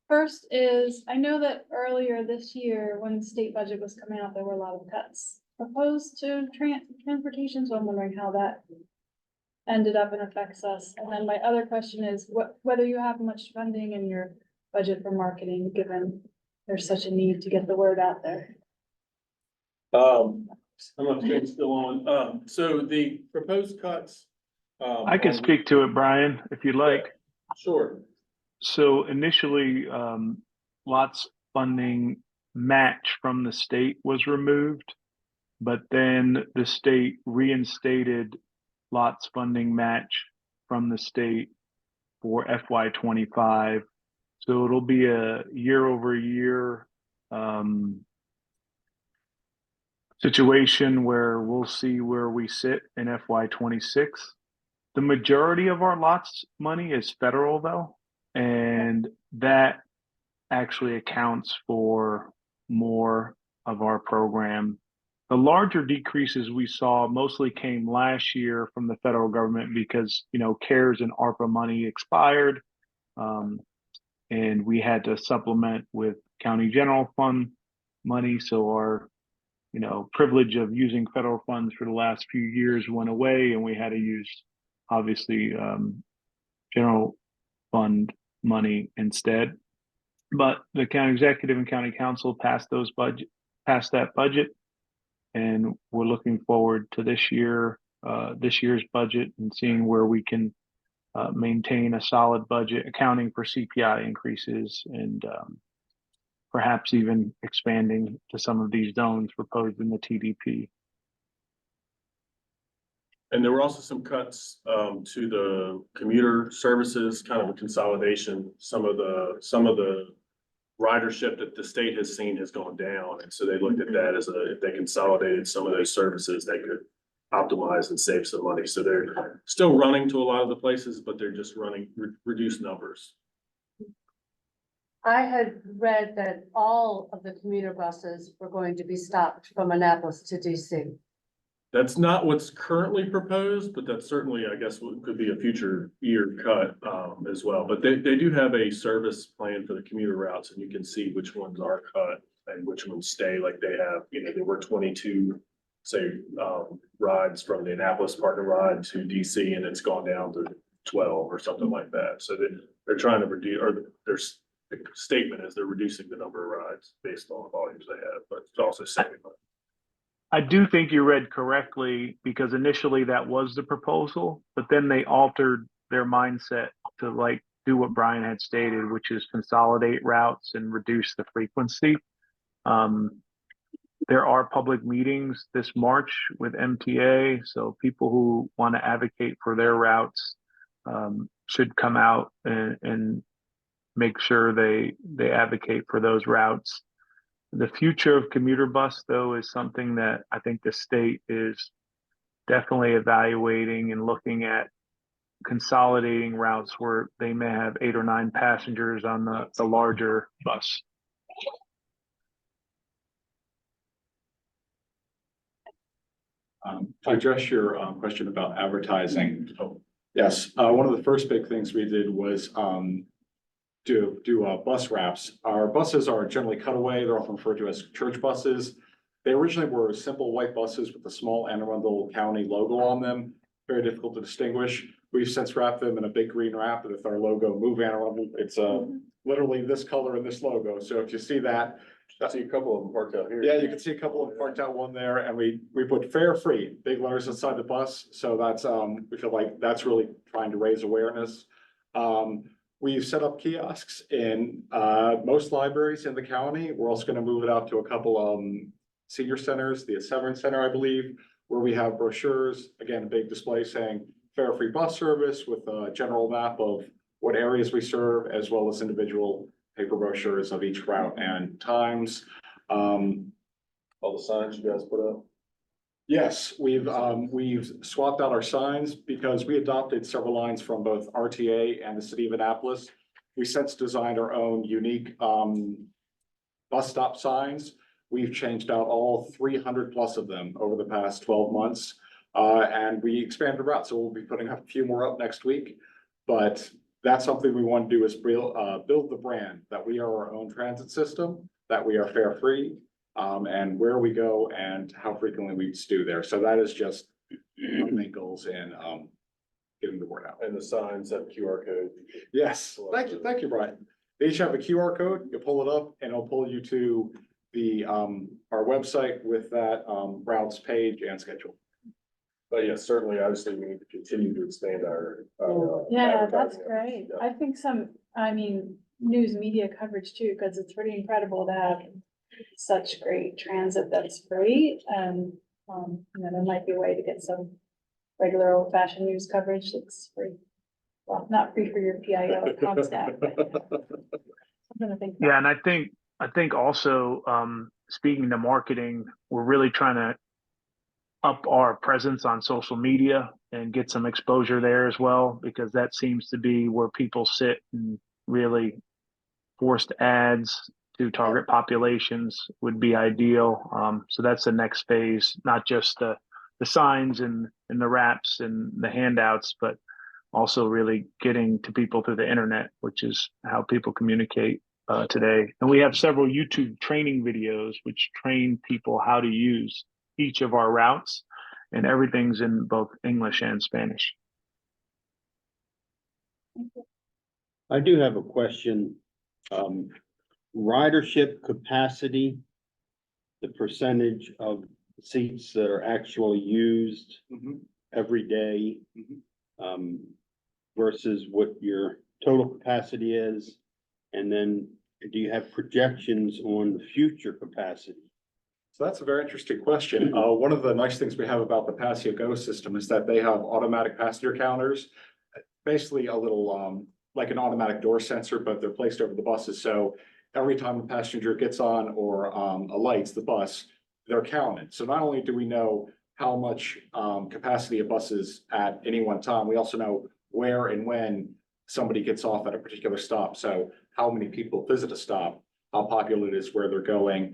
First is, I know that earlier this year, when the state budget was coming out, there were a lot of cuts proposed to transportation, so I'm wondering how that ended up and affects us. And then my other question is whether you have much funding in your budget for marketing, given there's such a need to get the word out there. I'm not sure it's still on. So the proposed cuts. I can on- speak to it, Brian, if you'd like. Sure. So initially, lots funding match from the state was removed, but then the state reinstated lots funding match from the state for FY 25. So it'll be a year over year situation where we'll see where we sit in FY 26. The majority of our lots money is federal though, and that actually accounts for more of our program. The larger decreases we saw mostly came last year from the federal government because, CARES and ARPA money expired. And we had to supplement with county general fund money. So our, privilege of using federal funds for the last few years went away, and we had to use, obviously, general fund money instead. But the county executive and county council passed that budget, and we're looking forward to this year's budget and seeing where we can maintain a solid budget, accounting for CPI increases and perhaps even expanding to some of these zones proposed in the TDP. And there were also some cuts to the commuter services, kind of a consolidation. Some of the ridership that the state has seen has gone down. And so they looked at that as if they consolidated some of those services, they could optimize and save some money. So they're still running to a lot of the places, but they're just running reduced numbers. I had read that all of the commuter buses were going to be stopped from Annapolis to DC. That's not what's currently proposed, but that's certainly, I guess, what could be a future year cut as well. But they do have a service plan for the commuter routes, and you can see which ones are cut and which ones stay. Like they have, there were 22, say, rides from the Annapolis partner ride to DC, and it's gone down to 12 or something like that. So they're trying to reduce, or their statement is they're reducing the number of rides based on the volumes they have, but it's also saving money. I do think you read correctly because initially that was the proposal, but then they altered their mindset to do what Brian had stated, which is consolidate routes and reduce the frequency. There are public meetings this March with MTA, so people who want to advocate for their routes should come out and make sure they advocate for those routes. The future of commuter bus, though, is something that I think the state is definitely evaluating and looking at consolidating routes where they may have 8 or 9 passengers on the larger bus. To address your question about advertising, yes, one of the first big things we did was do bus wraps. Our buses are generally cutaway. They're often referred to as church buses. They originally were simple white buses with a small Arundel County logo on them. Very difficult to distinguish. We've since wrapped them in a big green wrap with our logo, Move Arundel. It's literally this color and this logo. So if you see that, I see a couple of them parked out here. yeah, you can see a couple of them parked out, one there, and we put fare free, big letters inside the bus. So that's we feel like that's really trying to raise awareness. We've set up kiosks in most libraries in the county. We're also going to move it out to a couple senior centers, the Severance Center, I believe, where we have brochures, again, a big display saying fare free bus service with a general map of what areas we serve, as well as individual paper brochures of each route and times. all the signs you guys put up? Yes, we've swapped out our signs because we adopted several lines from both RTA and the city of Annapolis. We since designed our own unique bus stop signs. We've changed out all 300 plus of them over the past 12 months. And we expanded routes, so we'll be putting a few more up next week. But that's something we want to do is build the brand that we are our own transit system, that we are fare free, and where we go and how frequently we stew there. So that is just one of the main goals in getting the word out. And the signs have QR code. Yes, thank you, Brian. They each have a QR code. You pull it up and it'll pull you to the our website with that routes page and schedule. But yes, certainly, obviously, we need to continue to expand our. Yeah, that's advertising great. efforts. I think news media coverage too, because it's pretty incredible to have such great transit that's free. And, there might be a way to get some regular old fashioned news coverage that's free. Well, not free for your PIO Comstat, but something to think about. Yeah, and I think also, speaking to marketing, we're really trying to up our presence on social media and get some exposure there as well, because that seems to be where people sit and really forced ads to target populations would be ideal. So that's the next phase, not just the signs and the wraps and the handouts, but also really getting to people through the internet, which is how people communicate today. And we have several YouTube training videos which train people how to use each of our routes, and everything's in both English and Spanish. I do have a question. Ridership capacity, the percentage of seats that are actually used every day, versus what your total capacity is? And then do you have projections on the future capacity? So that's a very interesting question. One of the nice things we have about the Passio Go system is that they have automatic passenger counters, basically a little like an automatic door sensor, but they're placed over the buses. So every time a passenger gets on or alights the bus, they're counted. So not only do we know how much capacity a bus is at any one time, we also know where and when somebody gets off at a particular stop. So how many people visit a stop, how popular it is, where they're going.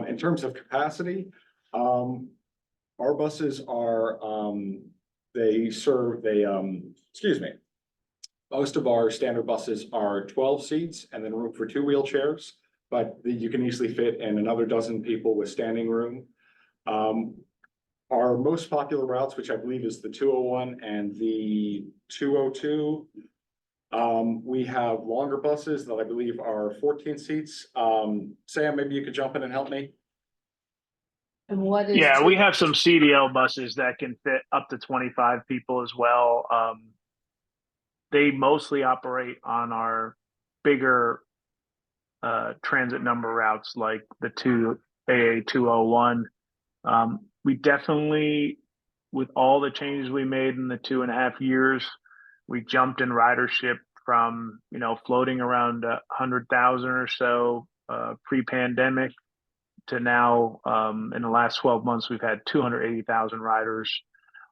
In terms of capacity, our buses are, most of our standard buses are 12 seats and then room for 2 wheelchairs, but you can easily fit in another dozen people with standing room. Our most popular routes, which I believe is the 201 and the 202, we have longer buses that I believe are 14 seats. Sam, maybe you could jump in and help me. And what is? Yeah, we have some CDL buses that can fit up to 25 people as well. They mostly operate on our bigger transit number routes like the AA 201. We definitely, with all the changes we made in the 2.5 years, we jumped in ridership from, floating around 100,000 or so pre-pandemic to now, in the last 12 months, we've had 280,000 riders.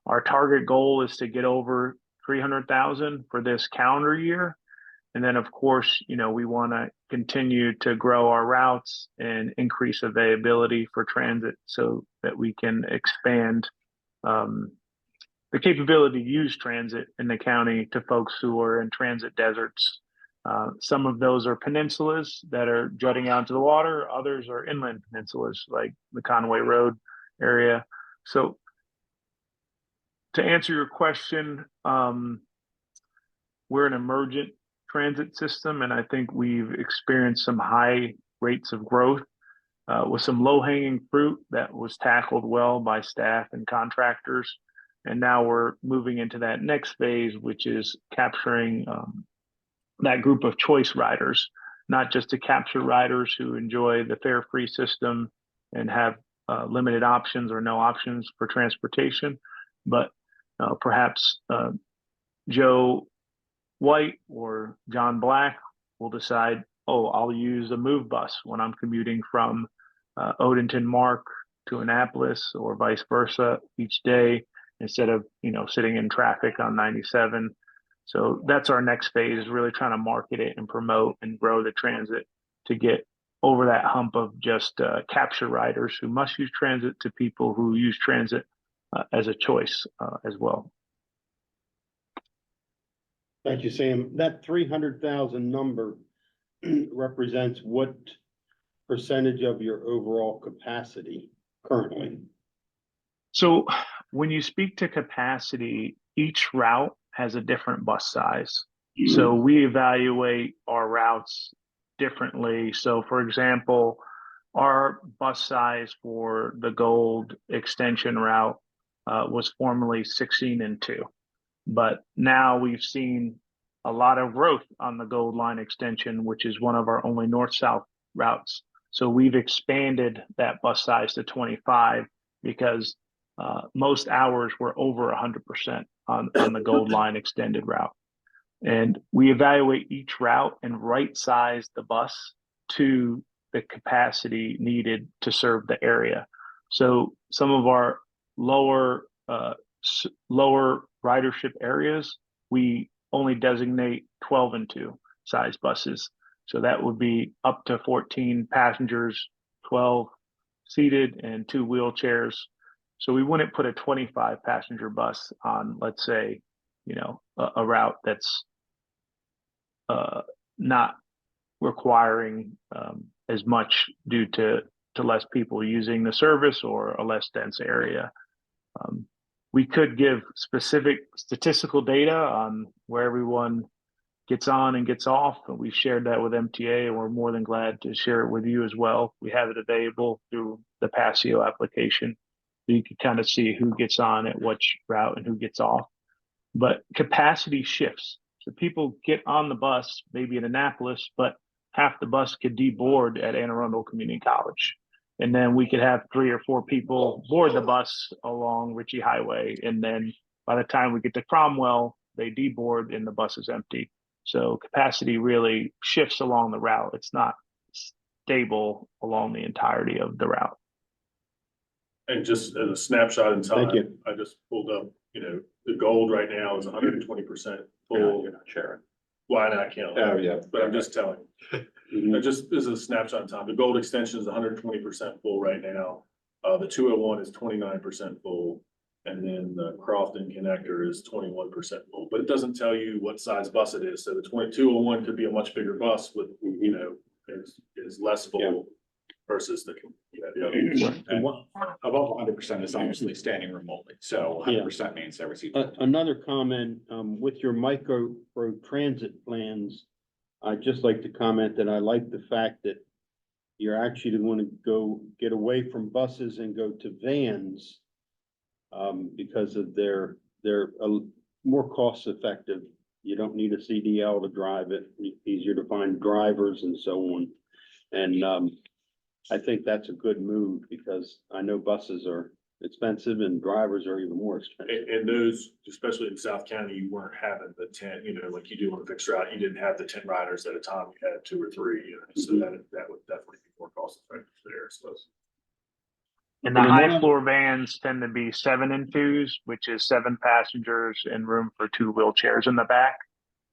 Our target goal is to get over 300,000 for this calendar year. And then, of course, we want to continue to grow our routes and increase availability for transit so that we can expand the capability to use transit in the county to folks who are in transit deserts. Some of those are peninsulas that are jutting out to the water. Others are inland peninsulas like the Conway Road area. So to answer your question, we're an emergent transit system, and I think we've experienced some high rates of growth with some low-hanging fruit that was tackled well by staff and contractors. And now we're moving into that next phase, which is capturing that group of choice riders, not just to capture riders who enjoy the fare-free system and have limited options or no options for transportation, but perhaps Joe White or John Black will decide, oh, I'll use a move bus when I'm commuting from Odenton Mark to Annapolis or vice versa each day instead of, sitting in traffic on 97. So that's our next phase, is really trying to market it and promote and grow the transit to get over that hump of just capture riders who must use transit to people who use transit as a choice as well. Thank you, Sam. That 300,000 number represents what percentage of your overall capacity currently? So when you speak to capacity, each route has a different bus size. So we evaluate our routes differently. So for example, our bus size for the Gold extension route was formerly 16 and 2. But now we've seen a lot of growth on the Gold Line extension, which is one of our only north-south routes. So we've expanded that bus size to 25 because most hours were over 100% on the Gold Line extended route. And we evaluate each route and right size the bus to the capacity needed to serve the area. So some of our lower ridership areas, we only designate 12 and 2 size buses. So that would be up to 14 passengers, 12 seated and 2 wheelchairs. So we wouldn't put a 25 passenger bus on, let's say, a route that's not requiring as much due to less people using the service or a less dense area. We could give specific statistical data on where everyone gets on and gets off. And we've shared that with MTA, and we're more than glad to share it with you as well. We have it available through the Passio application. So you can kind of see who gets on at which route and who gets off. But capacity shifts. So people get on the bus, maybe in Annapolis, but half the bus could deboard at Anne Arundel Community College. And then we could have 3 or 4 people board the bus along Ritchie Highway. And then by the time we get to Cromwell, they deboard and the bus is empty. So capacity really shifts along the route. It's not stable along the entirety of the route. And just as a snapshot in time, Thank you. I just pulled up, the Gold right now is 120% full. You're not sharing. Why not count? Oh, yeah. But I'm just telling you. Just as a snapshot in time, the Gold extension is 120% full right now. The 201 is 29% full. And then the Crofton connector is 21% full, but it doesn't tell you what size bus it is. So the 201 could be a much bigger bus with, is less full versus the other. And above 100% is obviously standing room only. So 100% means every seat. Another comment, with your micro transit plans, I'd just like to comment that I like the fact that you're actually going to go get away from buses and go to vans. Because of they're more cost effective. You don't need a CDL to drive it, easier to find drivers and so on. And I think that's a good move because I know buses are expensive and drivers are even more expensive. And those, especially in South County, you weren't having the 10, like you do on a fixed route, you didn't have the 10 riders at a time, you had 2 or 3, so that would definitely be more cost effective there, I suppose. And the high floor vans tend to be 7 and 2s, which is 7 passengers and room for 2 wheelchairs in the back.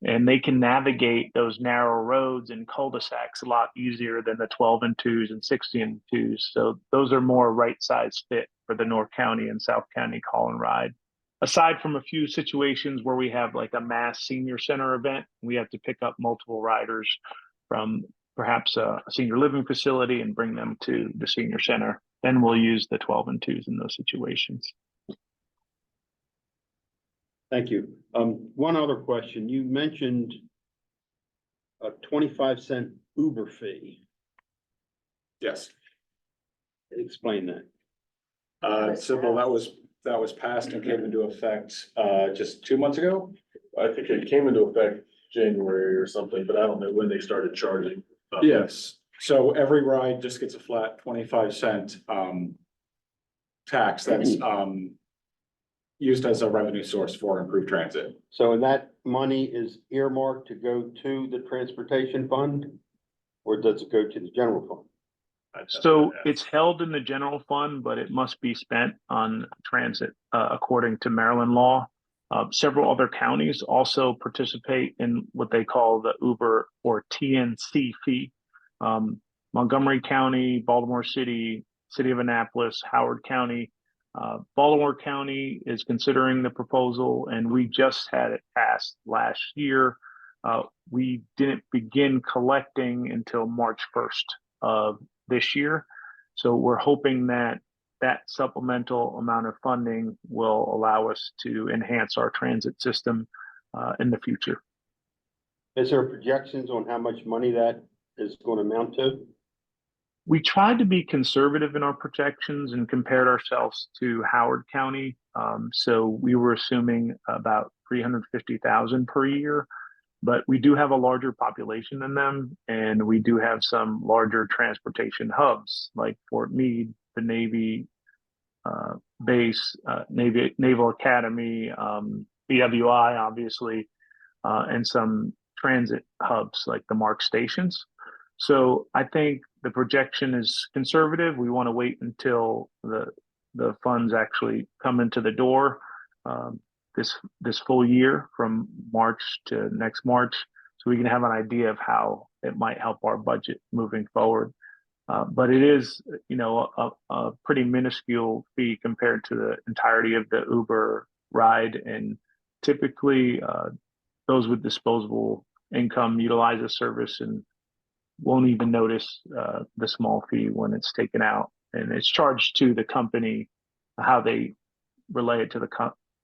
And they can navigate those narrow roads and cul-de-sacs a lot easier than the 12 and 2s and 16 and 2s. So those are more right size fit for the North County and South County call and ride. Aside from a few situations where we have like a mass senior center event, we have to pick up multiple riders from perhaps a senior living facility and bring them to the senior center. Then we'll use the 12 and 2s in those situations. Thank you. One other question. You mentioned a 25-cent Uber fee. Yes. Explain that. Simple. That was passed and came into effect just 2 months ago. I think it came into effect January or something, but I don't know when they started charging. Yes. So every ride just gets a flat 25-cent tax that's used as a revenue source for improved transit. So that money is earmarked to go to the transportation fund? Or does it go to the general fund? So it's held in the general fund, but it must be spent on transit, according to Maryland law. Several other counties also participate in what they call the Uber or TNC fee. Montgomery County, Baltimore City, City of Annapolis, Howard County. Baltimore County is considering the proposal, and we just had it passed last year. We didn't begin collecting until March 1st of this year. So we're hoping that that supplemental amount of funding will allow us to enhance our transit system in the future. Is there projections on how much money that is going to amount to? We tried to be conservative in our projections and compared ourselves to Howard County. So we were assuming about 350,000 per year, but we do have a larger population than them, and we do have some larger transportation hubs like Fort Meade, the Navy base, Naval Academy, BWI, obviously, and some transit hubs like the MARC stations. So I think the projection is conservative. We want to wait until the funds actually come into the door this full year from March to next March, so we can have an idea of how it might help our budget moving forward. But it is, a pretty minuscule fee compared to the entirety of the Uber ride, and typically those with disposable income utilize the service and won't even notice the small fee when it's taken out, and it's charged to the company. How they relay it to the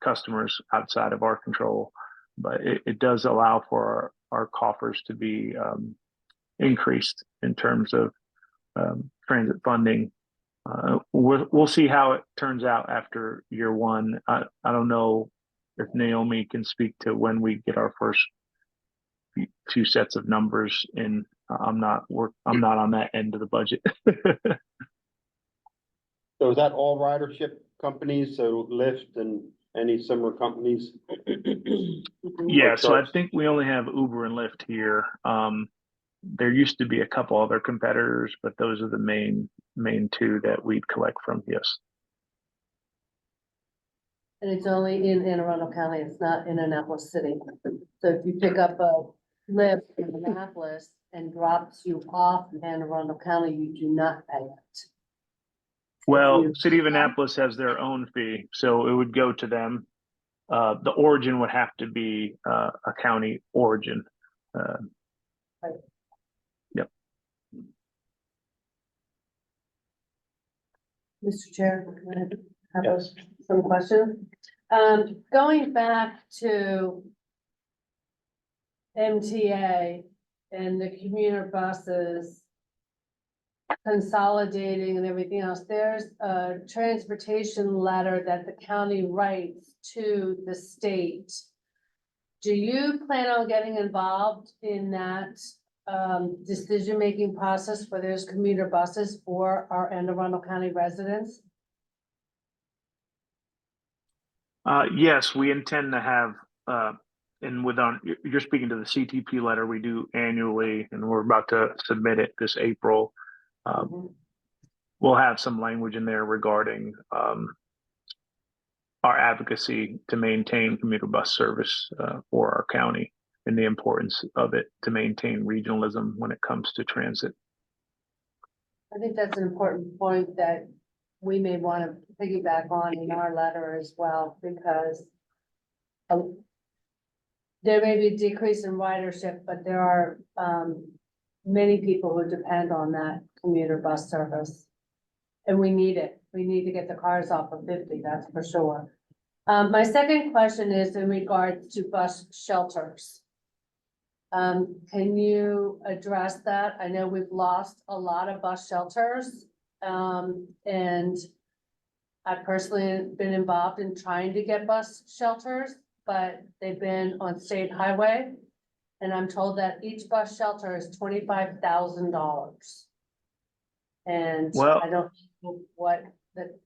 customers outside of our control, but it does allow for our coffers to be increased in terms of transit funding. We'll see how it turns out after year one. I don't know if Naomi can speak to when we get our first two sets of numbers in. I'm not on that end of the budget. So is that all ridership companies, so Lyft and any similar companies? Yeah, so I think we only have Uber and Lyft here. There used to be a couple other competitors, but those are the main two that we'd collect from. Yes. And it's only in Anne Arundel County, it's not in Annapolis City. So if you pick up a Lyft in Annapolis and drops you off in Anne Arundel County, you do not pay it. Well, City of Annapolis has their own fee, so it would go to them. The origin would have to be a county origin. Right. Yep. Mr. Chair, can I have Yes. some questions? Going back to MTA and the commuter buses consolidating and everything else, there's a transportation letter that the county writes to the state. Do you plan on getting involved in that decision-making process for those commuter buses for our Anne Arundel County residents? Yes, we intend to have, and you're speaking to the CTP letter we do annually, and we're about to submit it this April. We'll have some language in there regarding our advocacy to maintain commuter bus service for our county and the importance of it to maintain regionalism when it comes to transit. I think that's an important point that we may want to piggyback on in our letter as well, because there may be a decrease in ridership, but there are many people who depend on that commuter bus service. And we need it. We need to get the cars off of 50, that's for sure. My second question is in regards to bus shelters. Can you address that? I know we've lost a lot of bus shelters. And I personally have been involved in trying to get bus shelters, but they've been on state highway. And I'm told that each bus shelter is $25,000. And Well, I don't know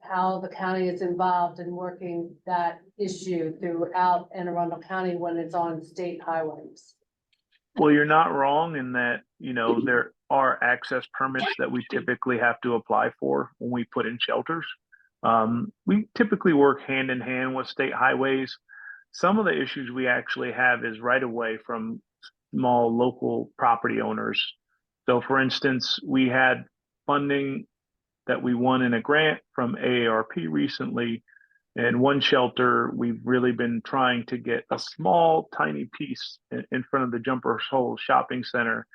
how the county is involved in working that issue throughout Anne Arundel County when it's on state highways. well, you're not wrong in that, are access permits that we typically have to apply for when we put in shelters. We typically work hand in hand with state highways. Some of the issues we actually have is right away from small local property owners. So for instance, we had funding that we won in a grant from AARP recently. And one shelter, we've really been trying to get a small, tiny piece in front of the Jumper Hole Shopping Center,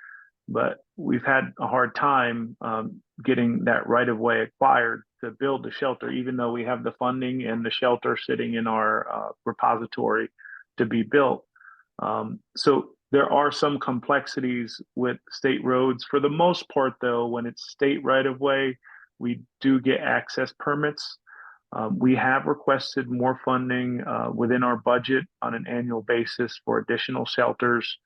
but we've had a hard time getting that right of way acquired to build the shelter, even though we have the funding and the shelter sitting in our repository to be built. So there are some complexities with state roads. For the most part, though, when it's state right of way, we do get access permits. We have requested more funding within our budget on an annual basis for additional shelters.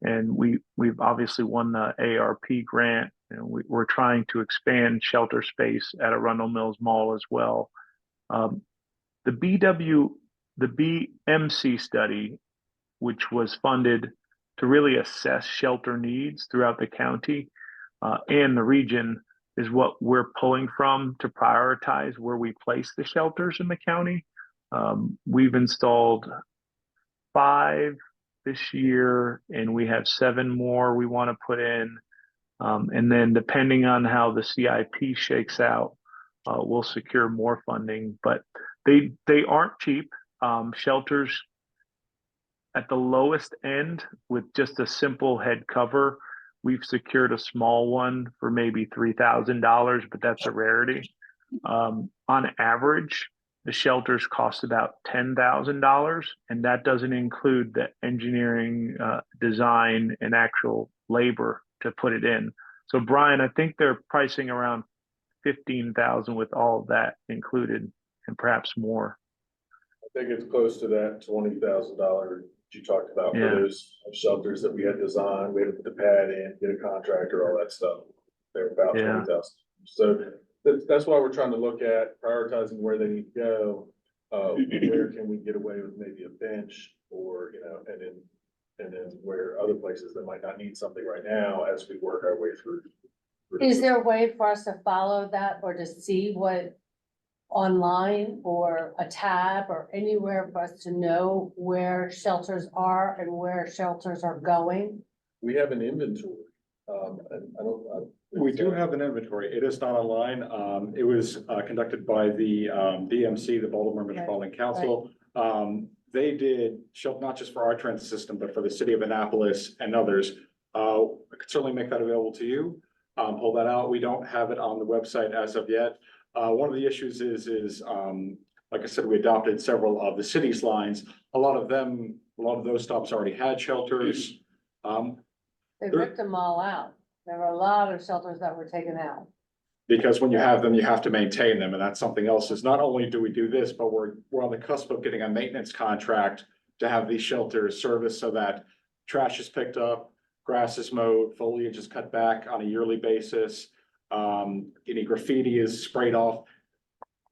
And we've obviously won the ARP grant, and we're trying to expand shelter space at Arundel Mills Mall as well. The BMC study, which was funded to really assess shelter needs throughout the county and the region, is what we're pulling from to prioritize where we place the shelters in the county. We've installed 5 this year, and we have 7 more we want to put in. And then depending on how the CIP shakes out, we'll secure more funding, but they aren't cheap. Shelters at the lowest end with just a simple head cover, we've secured a small one for maybe $3,000, but that's a rarity. On average, the shelters cost about $10,000, and that doesn't include the engineering, design, and actual labor to put it in. So, Brian, I think they're pricing around $15,000 with all of that included, and perhaps more. I think it's close to that $20,000 you talked about for Yeah. those shelters that we had designed. We had to put the pad in, get a contractor, all that stuff. They're about Yeah. 20,000. So that's why we're trying to look at prioritizing where they need to go. Where can we get away with maybe a bench, or, and then where other places that might not need something right now as we work our way through. Is there a way for us to follow that or to see what online or a tab or anywhere for us to know where shelters are and where shelters are going? We have an inventory. And I don't. We do have an inventory. It is not online. It was conducted by the BMC, the Baltimore Metropolitan Council. They did not just for our transit system, but for the city of Annapolis and others. I could certainly make that available to you. Pull that out. We don't have it on the website as of yet. One of the issues is like I said, we adopted several of the city's lines. A lot of those stops already had shelters. They ripped them all out. There were a lot of shelters that were taken out. Because when you have them, you have to maintain them, and that's something else. Is not only do we do this, but we're on the cusp of getting a maintenance contract to have these shelters serviced so that trash is picked up, grass is mowed, foliage is cut back on a yearly basis. Any graffiti is sprayed off.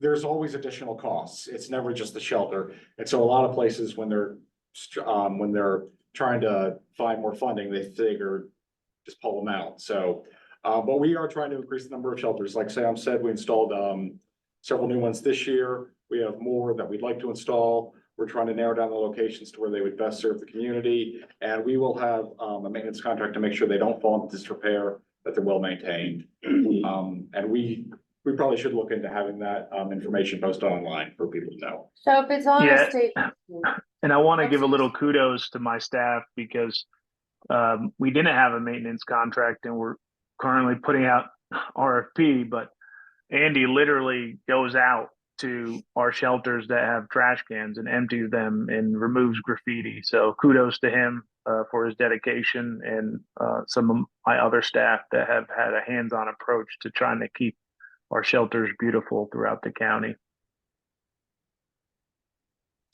There's always additional costs. It's never just the shelter. And so a lot of places when they're trying to find more funding, they figure just pull them out. So, but we are trying to increase the number of shelters. Like Sam said, we installed several new ones this year. We have more that we'd like to install. We're trying to narrow down the locations to where they would best serve the community. And we will have a maintenance contract to make sure they don't fall into disrepair, that they're well maintained. And we probably should look into having that information posted online for people to know. So if it's on a Yeah. state. And I want to give a little kudos to my staff because we didn't have a maintenance contract, and we're currently putting out RFP, but Andy literally goes out to our shelters that have trash cans and empties them and removes graffiti. So kudos to him for his dedication, and some of my other staff that have had a hands-on approach to trying to keep our shelters beautiful throughout the county.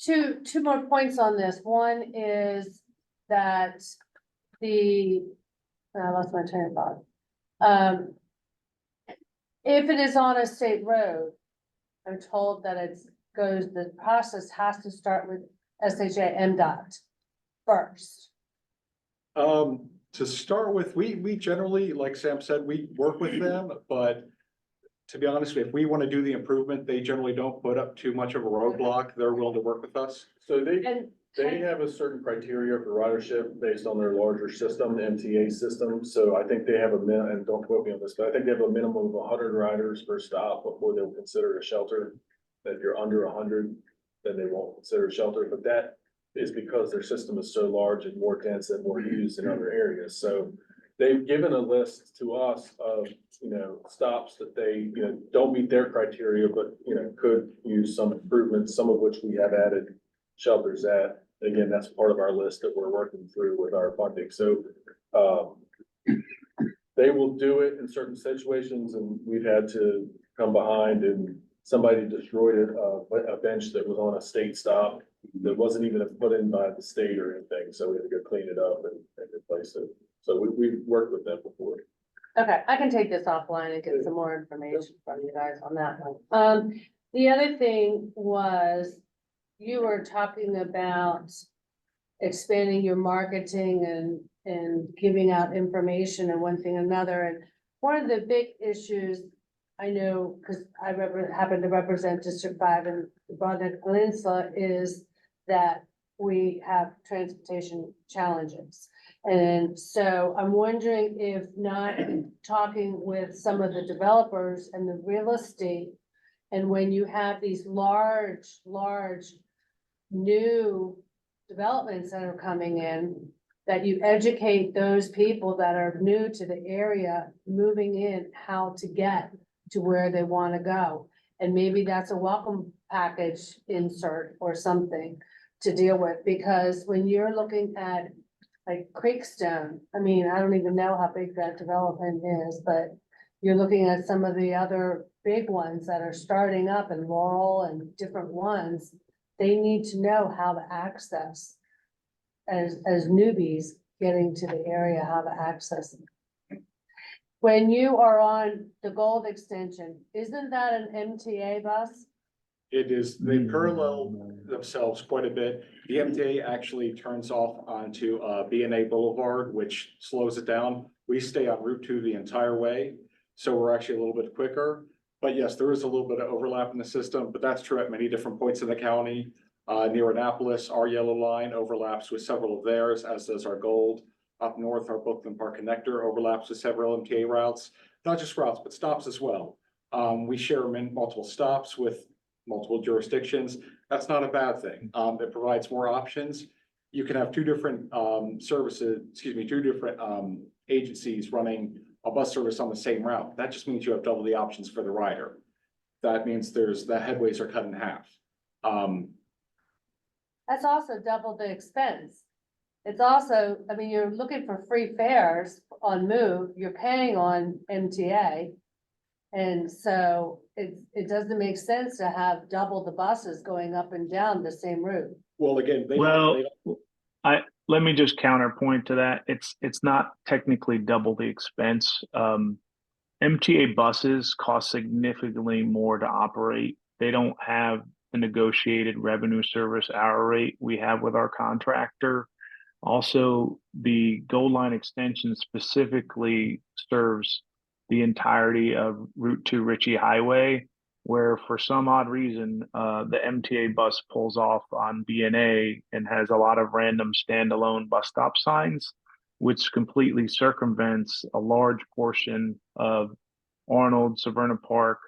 Two more points on this. One is that I lost my train of thought. If it is on a state road, I'm told that the process has to start with SHA MDOT first. To start with, we generally, like Sam said, we work with them, but to be honest, if we want to do the improvement, they generally don't put up too much of a roadblock. They're willing to work with us. So they And have a certain criteria for ridership based on their larger system, the MTA system. So I think they have and don't quote me on this, but I think they have a minimum of 100 riders per stop before they'll consider a shelter. That if you're under 100, then they won't consider a shelter, but that is because their system is so large and more dense and more used in other areas. So they've given a list to us of, stops that they, don't meet their criteria, but, could use some improvements, some of which we have added shelters at. Again, that's part of our list that we're working through with our funding. So, they will do it in certain situations, and we've had to come behind, and somebody destroyed a bench that was on a state stop that wasn't even put in by the state or anything, so we had to go clean it up and replace it. So we've worked with them before. okay, I can take this offline and get some more information from you guys on that one. The other thing was, you were talking about expanding your marketing and giving out information and one thing or another. And one of the big issues I know, because I happen to represent District 5 and the Broadneck Peninsula, is that we have transportation challenges. And so I'm wondering if not talking with some of the developers and the real estate, and when you have these large new developments that are coming in, that you educate those people that are new to the area, moving in, how to get to where they want to go. And maybe that's a welcome package insert or something to deal with, because when you're looking at like Creekstone, I mean, I don't even know how big that development is, but you're looking at some of the other big ones that are starting up in Laurel and different ones. They need to know how to access as newbies getting to the area, how to access it. When you are on the Gold Extension, isn't that an MTA bus? It is, they parallel themselves quite a bit. The MTA actually turns off onto B&A Boulevard, which slows it down. We stay on Route 2 the entire way, so we're actually a little bit quicker. But yes, there is a little bit of overlap in the system, but that's true at many different points in the county. Near Annapolis, our yellow line overlaps with several of theirs, as does our gold. Up north, our Brooklyn Park connector overlaps with several MTA routes, not just routes, but stops as well. We share multiple stops with multiple jurisdictions. That's not a bad thing. It provides more options. You can have two different agencies running a bus service on the same route. That just means you have double the options for the rider. That means the headways are cut in half. That's also double the expense. It's also, I mean, you're looking for free fares on Move, you're paying on MTA. And so it doesn't make sense to have double the buses going up and down the same route. Well, again, Let me just counterpoint to that. It's not technically double the expense. MTA buses cost significantly more to operate. They don't have the negotiated revenue service hour rate we have with our contractor. Also, the Gold Line extension specifically serves the entirety of Route 2 Ritchie Highway, where for some odd reason, the MTA bus pulls off on B&A and has a lot of random standalone bus stop signs, which completely circumvents a large portion of Arnold, Severna Park,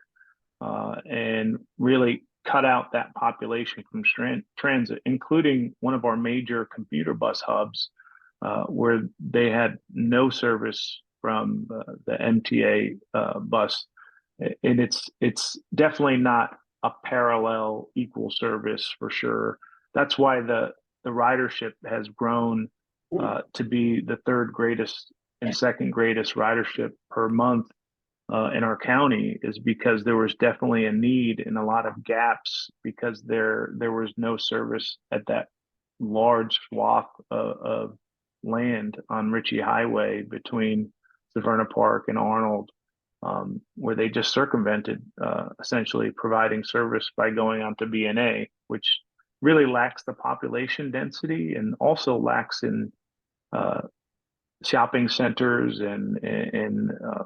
and really cut out that population from transit, including one of our major commuter bus hubs, where they had no service from the MTA bus. And it's definitely not a parallel equal service for sure. That's why the ridership has grown to be the third greatest and second greatest ridership per month in our county, is because there was definitely a need and a lot of gaps because there was no service at that large swath of land on Ritchie Highway between Severna Park and Arnold, where they just circumvented essentially providing service by going onto B&A, which really lacks the population density and also lacks in shopping centers and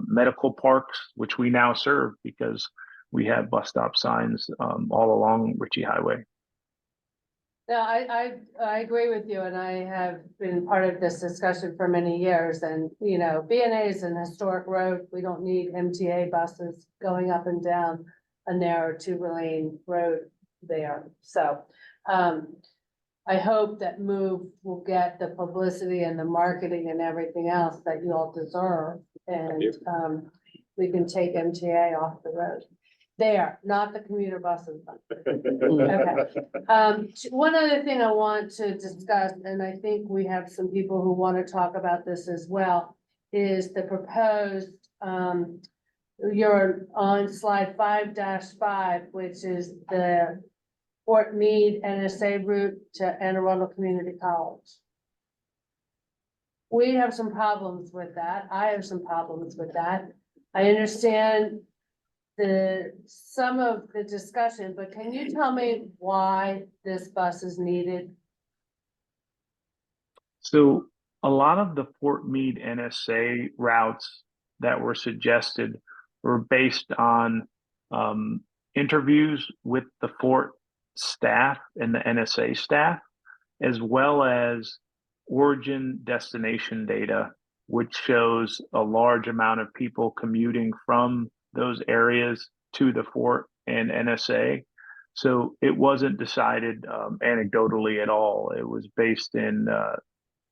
medical parks, which we now serve because we have bus stop signs all along Ritchie Highway. No, I agree with you, and I have been part of this discussion for many years, and, you know, B&A is an historic road, we don't need MTA buses going up and down a narrow 2-lane road there, so, I hope that move will get the publicity and the marketing and everything else that you all deserve, and, we can take MTA off the road. There, not the commuter buses. One other thing I want to discuss, and I think we have some people who want to talk about this as well, is the proposed, you're on slide 5-5, which is the Fort Meade NSA route to Anne Arundel Community College. We have some problems with that. I have some problems with that. I understand some of the discussion, but can you tell me why this bus is needed? So a lot of the Fort Meade NSA routes that were suggested were based on interviews with the Fort staff and the NSA staff, as well as origin destination data, which shows a large amount of people commuting from those areas to the Fort and NSA. So it wasn't decided anecdotally at all. It was based in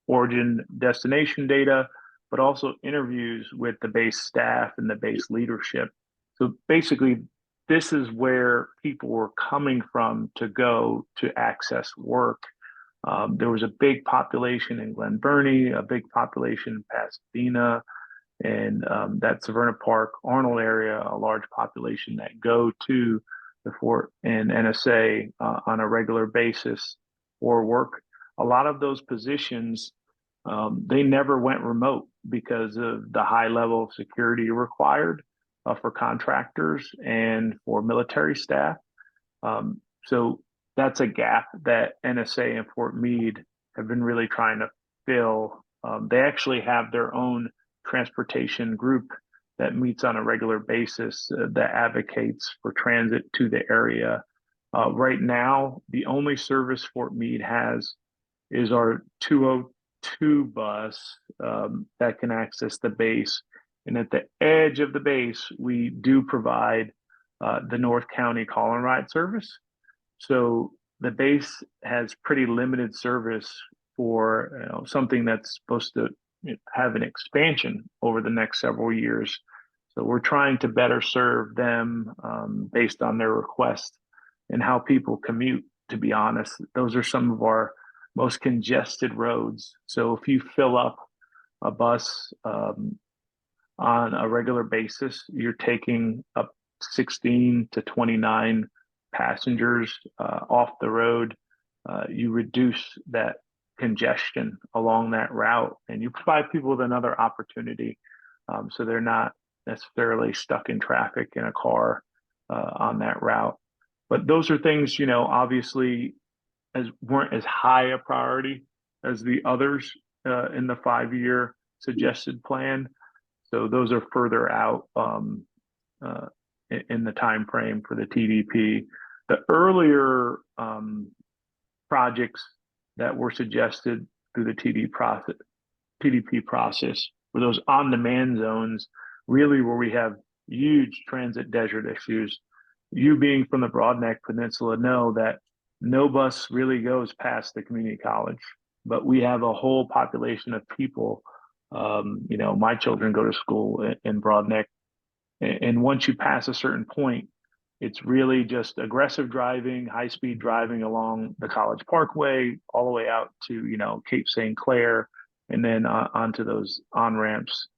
origin destination data, but also interviews with the base staff and the base leadership. So basically, this is where people were coming from to go to access work. There was a big population in Glen Burnie, a big population in Pasadena, and that Severna Park, Arnold area, a large population that go to the Fort and NSA on a regular basis for work. A lot of those positions, they never went remote because of the high level of security required for contractors and for military staff. So that's a gap that NSA and Fort Meade have been really trying to fill. They actually have their own transportation group that meets on a regular basis that advocates for transit to the area. Right now, the only service Fort Meade has is our 202 bus that can access the base. And at the edge of the base, we do provide the North County call and ride service. So the base has pretty limited service for something that's supposed to have an expansion over the next several years. So we're trying to better serve them based on their request and how people commute. To be honest, those are some of our most congested roads. So if you fill up a bus on a regular basis, you're taking up 16 to 29 passengers off the road. You reduce that congestion along that route, and you provide people with another opportunity, so they're not necessarily stuck in traffic in a car on that route. But those are things, obviously weren't as high a priority as the others in the 5-year suggested plan. So those are further out in the time frame for the TDP. The earlier projects that were suggested through the TDP process were those on-demand zones, really where we have huge transit desert issues. You being from the Broadneck Peninsula know that no bus really goes past the community college, but we have a whole population of people. My children go to school in Broadneck, and once you pass a certain point, it's really just aggressive driving, high-speed driving along the College Parkway, all the way out to, Cape St. Clair, and then onto those on-ramps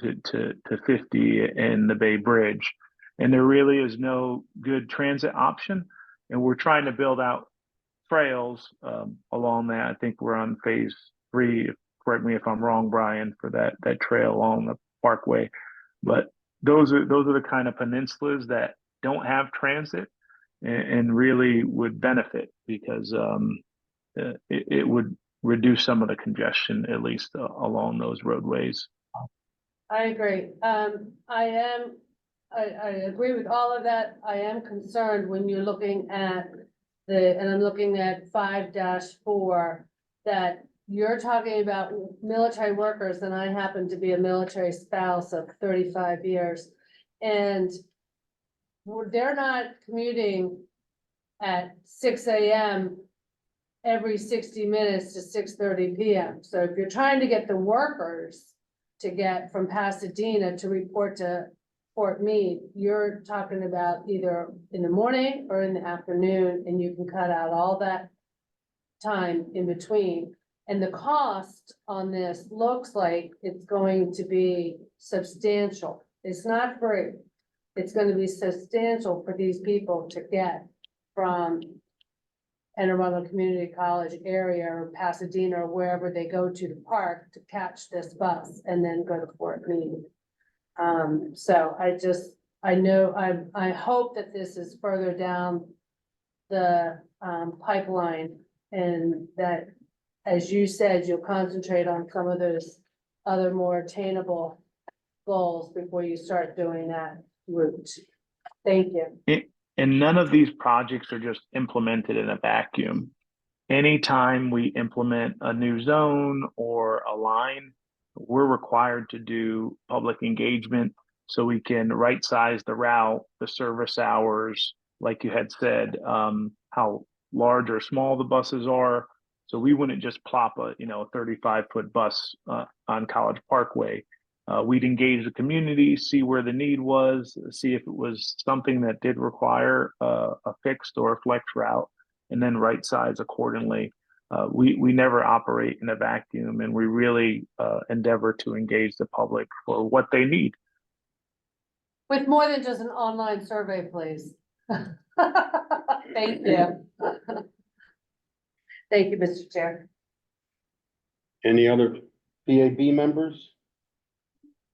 to 50 and the Bay Bridge. And there really is no good transit option. And we're trying to build out trails along that. I think we're on phase 3. Correct me if I'm wrong, Brian, for that trail along the Parkway. But those are the kind of peninsulas that don't have transit and really would benefit because it would reduce some of the congestion, at least along those roadways. I agree. I agree with all of that. I am concerned when you're looking at and I'm looking at 5-4, that you're talking about military workers, and I happen to be a military spouse of 35 years. And they're not commuting at 6 a.m. every 60 minutes to 6:30 p.m. So if you're trying to get the workers to get from Pasadena to report to Fort Meade, you're talking about either in the morning or in the afternoon, and you can cut out all that time in between. And the cost on this looks like it's going to be substantial. It's not free. It's going to be substantial for these people to get from Anne Arundel Community College area or Pasadena or wherever they go to the park to catch this bus and then go to Fort Meade. So I hope that this is further down the pipeline, and that, as you said, you'll concentrate on some of those other more attainable goals before you start doing that route. Thank you. And none of these projects are just implemented in a vacuum. Anytime we implement a new zone or a line, we're required to do public engagement so we can right size the route, the service hours, like you had said, how large or small the buses are. So we wouldn't just plop a 35-foot bus on College Parkway. We'd engage the community, see where the need was, see if it was something that did require a fixed or a flex route, and then right size accordingly. We never operate in a vacuum, and we really endeavor to engage the public for what they need. With more than just an online survey, please. Thank you. Thank you, Mr. Chair. Any other PAB members?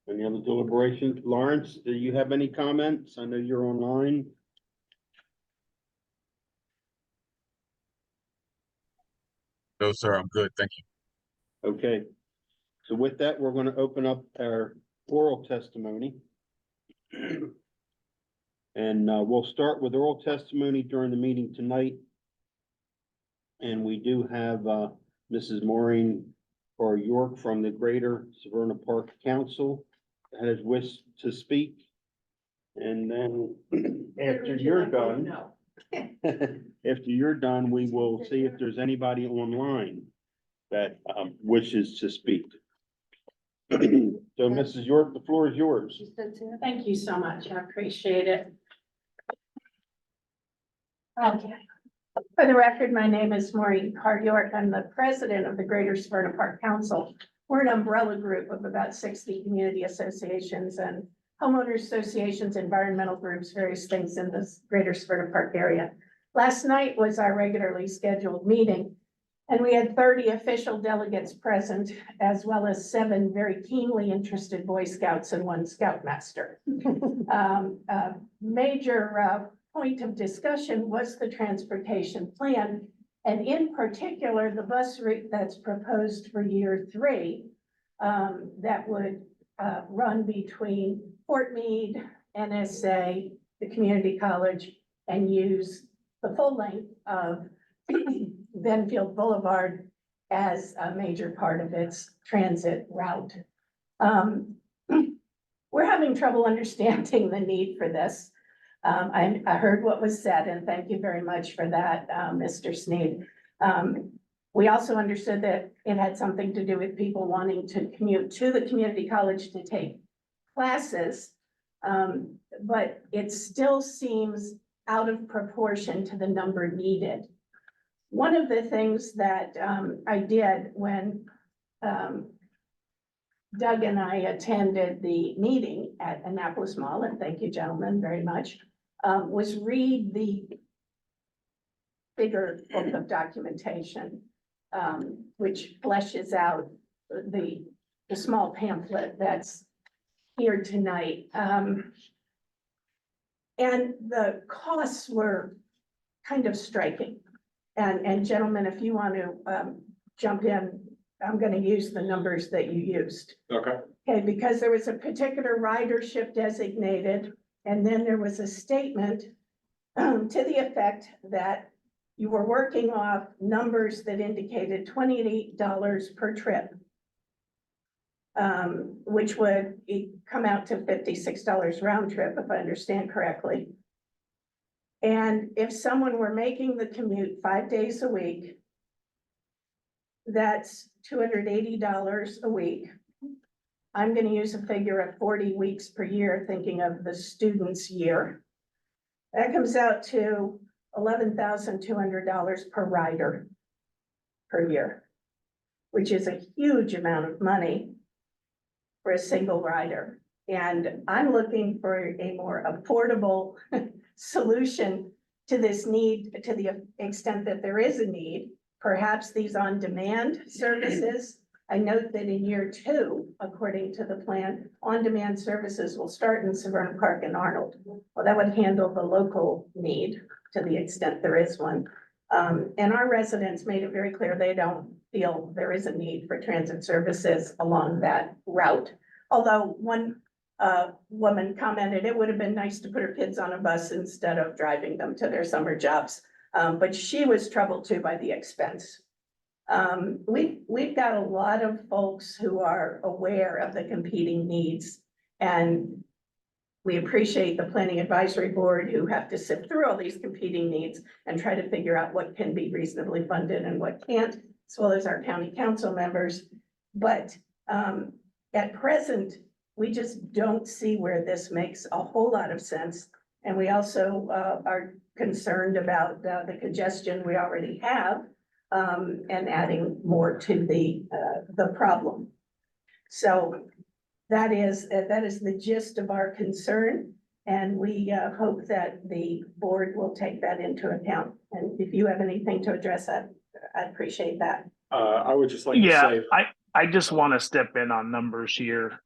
Any other deliberations? Lawrence, do you have any comments? I know you're online. No, sir, I'm good. Thank you. Okay. So with that, we're going to open up our oral testimony. And we'll start with oral testimony during the meeting tonight. And we do have Mrs. Maureen or York from the Greater Severna Park Council that has wished to speak. And then after you're done, after you're done, we will see if there's anybody online that wishes to speak. So Mrs. York, the floor is yours. Thank you so much. I appreciate it. Okay. For the record, my name is Maureen Card-York. I'm the president of the Greater Severna Park Council. We're an umbrella group of about 60 community associations and homeowners associations, environmental groups, various things in this Greater Severna Park area. Last night was our regularly scheduled meeting, and we had 30 official delegates present, as well as 7 very keenly interested Boy Scouts and 1 Scoutmaster. Major point of discussion was the transportation plan, and in particular, the bus route that's proposed for year 3 that would run between Fort Meade, NSA, the community college, and use the full length of Benfield Boulevard as a major part of its transit route. We're having trouble understanding the need for this. I heard what was said, and thank you very much for that, Mr. Sneed. We also understood that it had something to do with people wanting to commute to the community college to take classes, but it still seems out of proportion to the number needed. One of the things that I did when Doug and I attended the meeting at Annapolis Mall, and thank you, gentlemen, very much, was read the bigger book of documentation, which fleshes out the small pamphlet that's here tonight. And the costs were kind of striking. And gentlemen, if you want to jump in. I'm gonna use the numbers that you used. Okay. Okay, because there was a particular ridership designated, and then there was a statement to the effect that you were working off numbers that indicated $28 per trip. Which would come out to $56 round trip, if I understand correctly. And if someone were making the commute 5 days a week, that's $280 a week. I'm gonna use a figure of 40 weeks per year, thinking of the student's year. That comes out to $11,200 per rider per year, which is a huge amount of money for a single rider. And I'm looking for a more affordable solution to this need, to the extent that there is a need. Perhaps these on-demand services. I note that in year 2, according to the plan, on-demand services will start in Severna Park and Arnold. Well, that would handle the local need to the extent there is one. And our residents made it very clear they don't feel there is a need for transit services along that route. Although one woman commented it would have been nice to put her kids on a bus instead of driving them to their summer jobs. But she was troubled too by the expense. We've got a lot of folks who are aware of the competing needs, and we appreciate the Planning Advisory Board who have to sift through all these competing needs and try to figure out what can be reasonably funded and what can't, as well as our county council members. But at present, we just don't see where this makes a whole lot of sense. And we also are concerned about the congestion we already have and adding more to the problem. So that is the gist of our concern. And we hope that the board will take that into account. And if you have anything to address that, I'd appreciate that. I would just like to Yeah, say, I just want to step in on numbers here.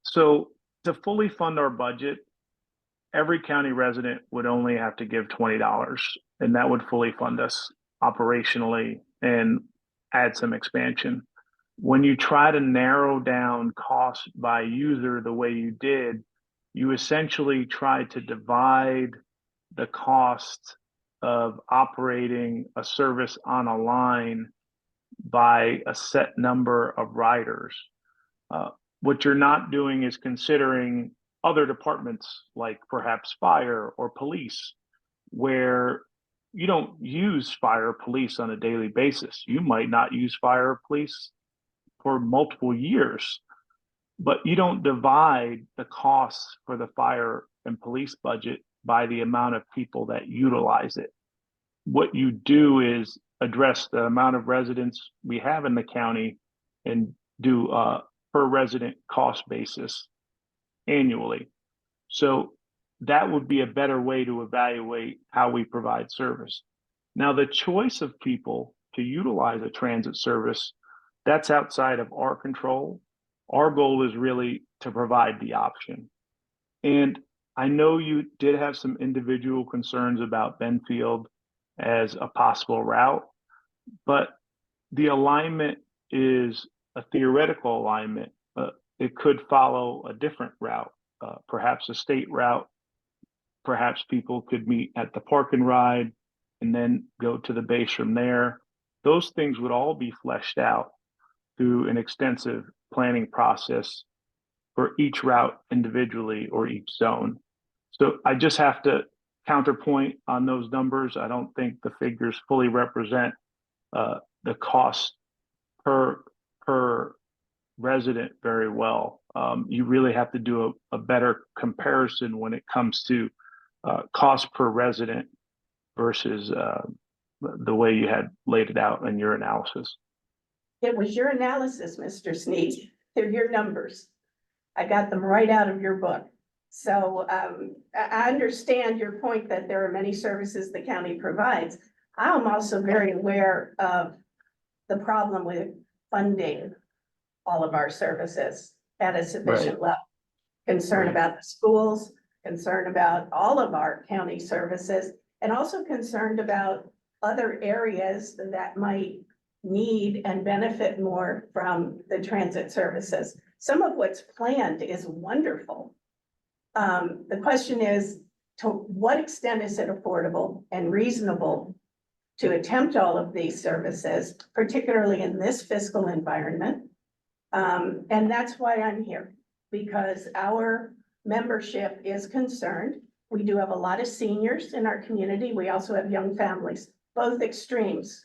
So to fully fund our budget, every county resident would only have to give $20, and that would fully fund us operationally and add some expansion. When you try to narrow down costs by user the way you did, you essentially try to divide the cost of operating a service on a line by a set number of riders. What you're not doing is considering other departments like perhaps fire or police, where you don't use fire or police on a daily basis. You might not use fire or police for multiple years, but you don't divide the costs for the fire and police budget by the amount of people that utilize it. What you do is address the amount of residents we have in the county and do a per resident cost basis annually. So that would be a better way to evaluate how we provide service. Now, the choice of people to utilize a transit service, that's outside of our control. Our goal is really to provide the option. And I know you did have some individual concerns about Benfield as a possible route, but the alignment is a theoretical alignment. It could follow a different route, perhaps a state route. Perhaps people could meet at the park and ride and then go to the base from there. Those things would all be fleshed out through an extensive planning process for each route individually or each zone. So I just have to counterpoint on those numbers. I don't think the figures fully represent the cost per resident very well. You really have to do a better comparison when it comes to cost per resident versus the way you had laid it out in your analysis. It was your analysis, Mr. Sneed. They're your numbers. I got them right out of your book. So I understand your point that there are many services the county provides. I'm also very aware of the problem with funding all of our services at a sufficient level. Concern about the schools, concern about all of our county services, and also concerned about other areas that might need and benefit more from the transit services. Some of what's planned is wonderful. The question is, to what extent is it affordable and reasonable to attempt all of these services, particularly in this fiscal environment? And that's why I'm here, because our membership is concerned. We do have a lot of seniors in our community. We also have young families. Both extremes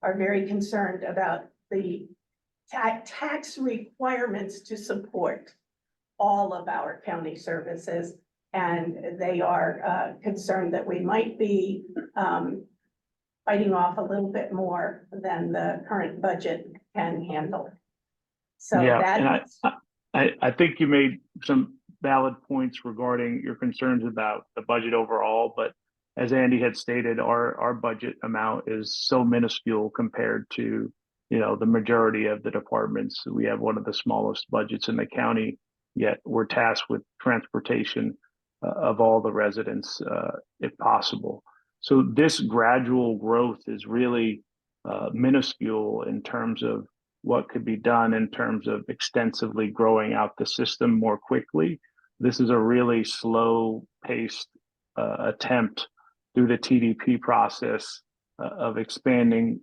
are very concerned about the tax requirements to support all of our county services. And they are concerned that we might be biting off a little bit more than the current budget can handle. So Yeah, that, and I think you made some valid points regarding your concerns about the budget overall, but as Andy had stated, our budget amount is so minuscule compared to, you know, the majority of the departments. We have one of the smallest budgets in the county, yet we're tasked with transportation of all the residents, if possible. So this gradual growth is really minuscule in terms of what could be done in terms of extensively growing out the system more quickly. This is a really slow paced attempt through the TDP process of expanding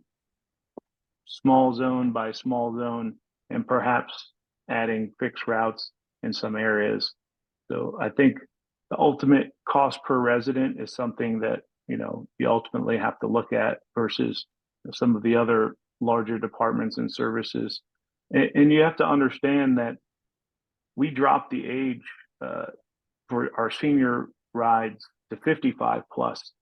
small zone by small zone and perhaps adding fixed routes in some areas. So I think the ultimate cost per resident is something that, you know, you ultimately have to look at versus some of the other larger departments and services. And you have to understand that we dropped the age for our senior rides to 55 plus,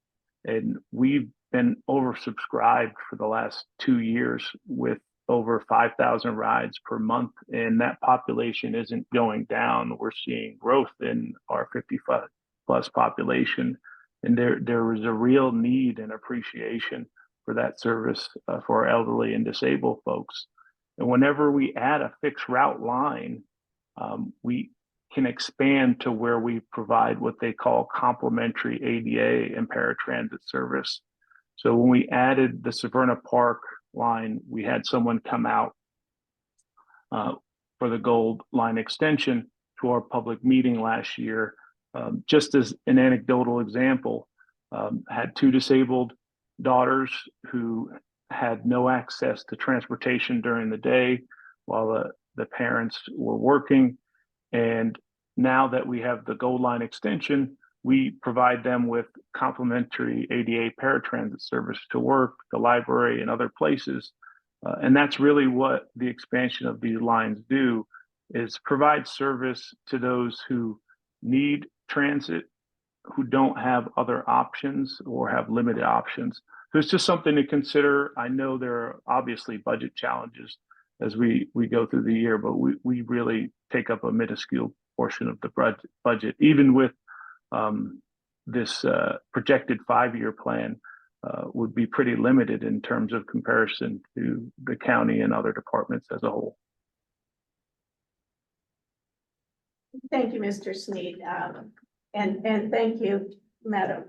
and we've been oversubscribed for the last 2 years with over 5,000 rides per month, and that population isn't going down. We're seeing growth in our 55 plus population, and there is a real need and appreciation for that service for our elderly and disabled folks. And whenever we add a fixed route line, we can expand to where we provide what they call complementary ADA and paratransit service. So when we added the Severna Park line, we had someone come out for the Gold Line extension to our public meeting last year. Just as an anecdotal example, had 2 disabled daughters who had no access to transportation during the day while the parents were working. And now that we have the Gold Line extension, we provide them with complimentary ADA paratransit service to work, the library, and other places. And that's really what the expansion of these lines do, is provide service to those who need transit, who don't have other options or have limited options. So it's just something to consider. I know there are obviously budget challenges as we go through the year, but we really take up a minuscule portion of the budget, even with this projected 5-year plan would be pretty limited in terms of comparison to the county and other departments as a whole. thank you, Mr. Sneed. And thank you, Madam,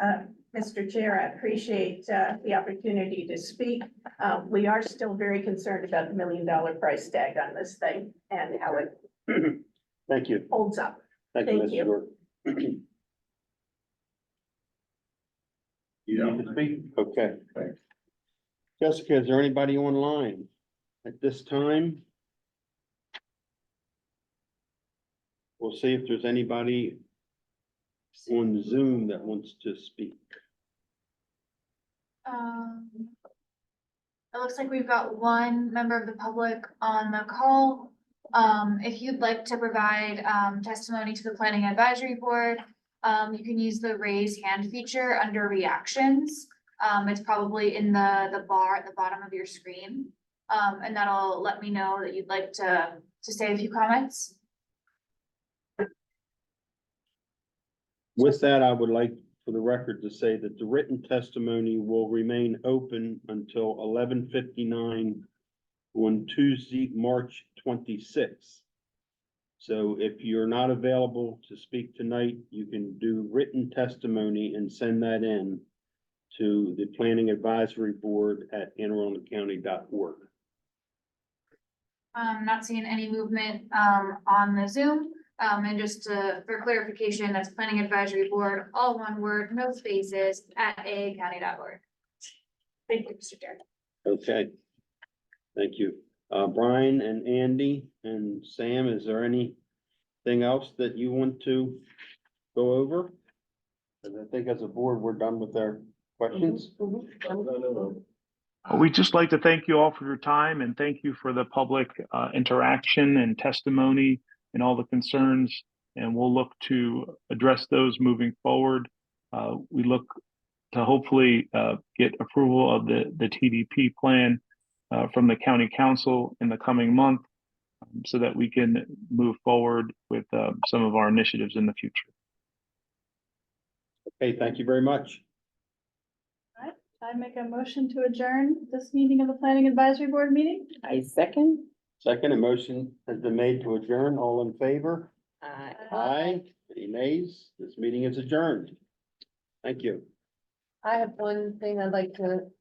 Mr. Chair. I appreciate the opportunity to speak. We are still very concerned about the $1 million price tag on this thing and how it Thank you. holds up. Thank you, Thank Mr. you. Jordan. You need to speak? Okay. Thanks. Jessica, is there anybody online at this time? We'll see if there's anybody on Zoom that wants to speak. It looks like we've got one member of the public on the call. If you'd like to provide testimony to the Planning Advisory Board, you can use the raise hand feature under reactions. It's probably in the bar at the bottom of your screen. And that'll let me know that you'd like to say a few comments. With that, I would like for the record to say that the written testimony will remain open until 11:59 on Tuesday, March 26th. So if you're not available to speak tonight, you can do written testimony and send that in to the Planning Advisory Board at AnneArundel County.org. Not seeing any movement, on the Zoom. And just for clarification, that's Planning Advisory Board, all one word, no spaces, at aacounty.org. Thank you, Mr. Chair. Okay. Thank you. Brian and Andy and Sam, is there anything else that you want to go over? 'Cause I think as a board, we're done with our questions. We'd just like to thank you all for your time and thank you for the public interaction and testimony and all the concerns. And we'll look to address those moving forward. We look to hopefully get approval of the TDP plan from the county council in the coming month so that we can move forward with some of our initiatives in the future. Okay, thank you very much. I make a motion to adjourn this meeting of the Planning Advisory Board meeting. I second. Second, a motion has been made to adjourn. All in favor? Aye. Any nays? This meeting is adjourned. Thank you. I have one thing I'd like to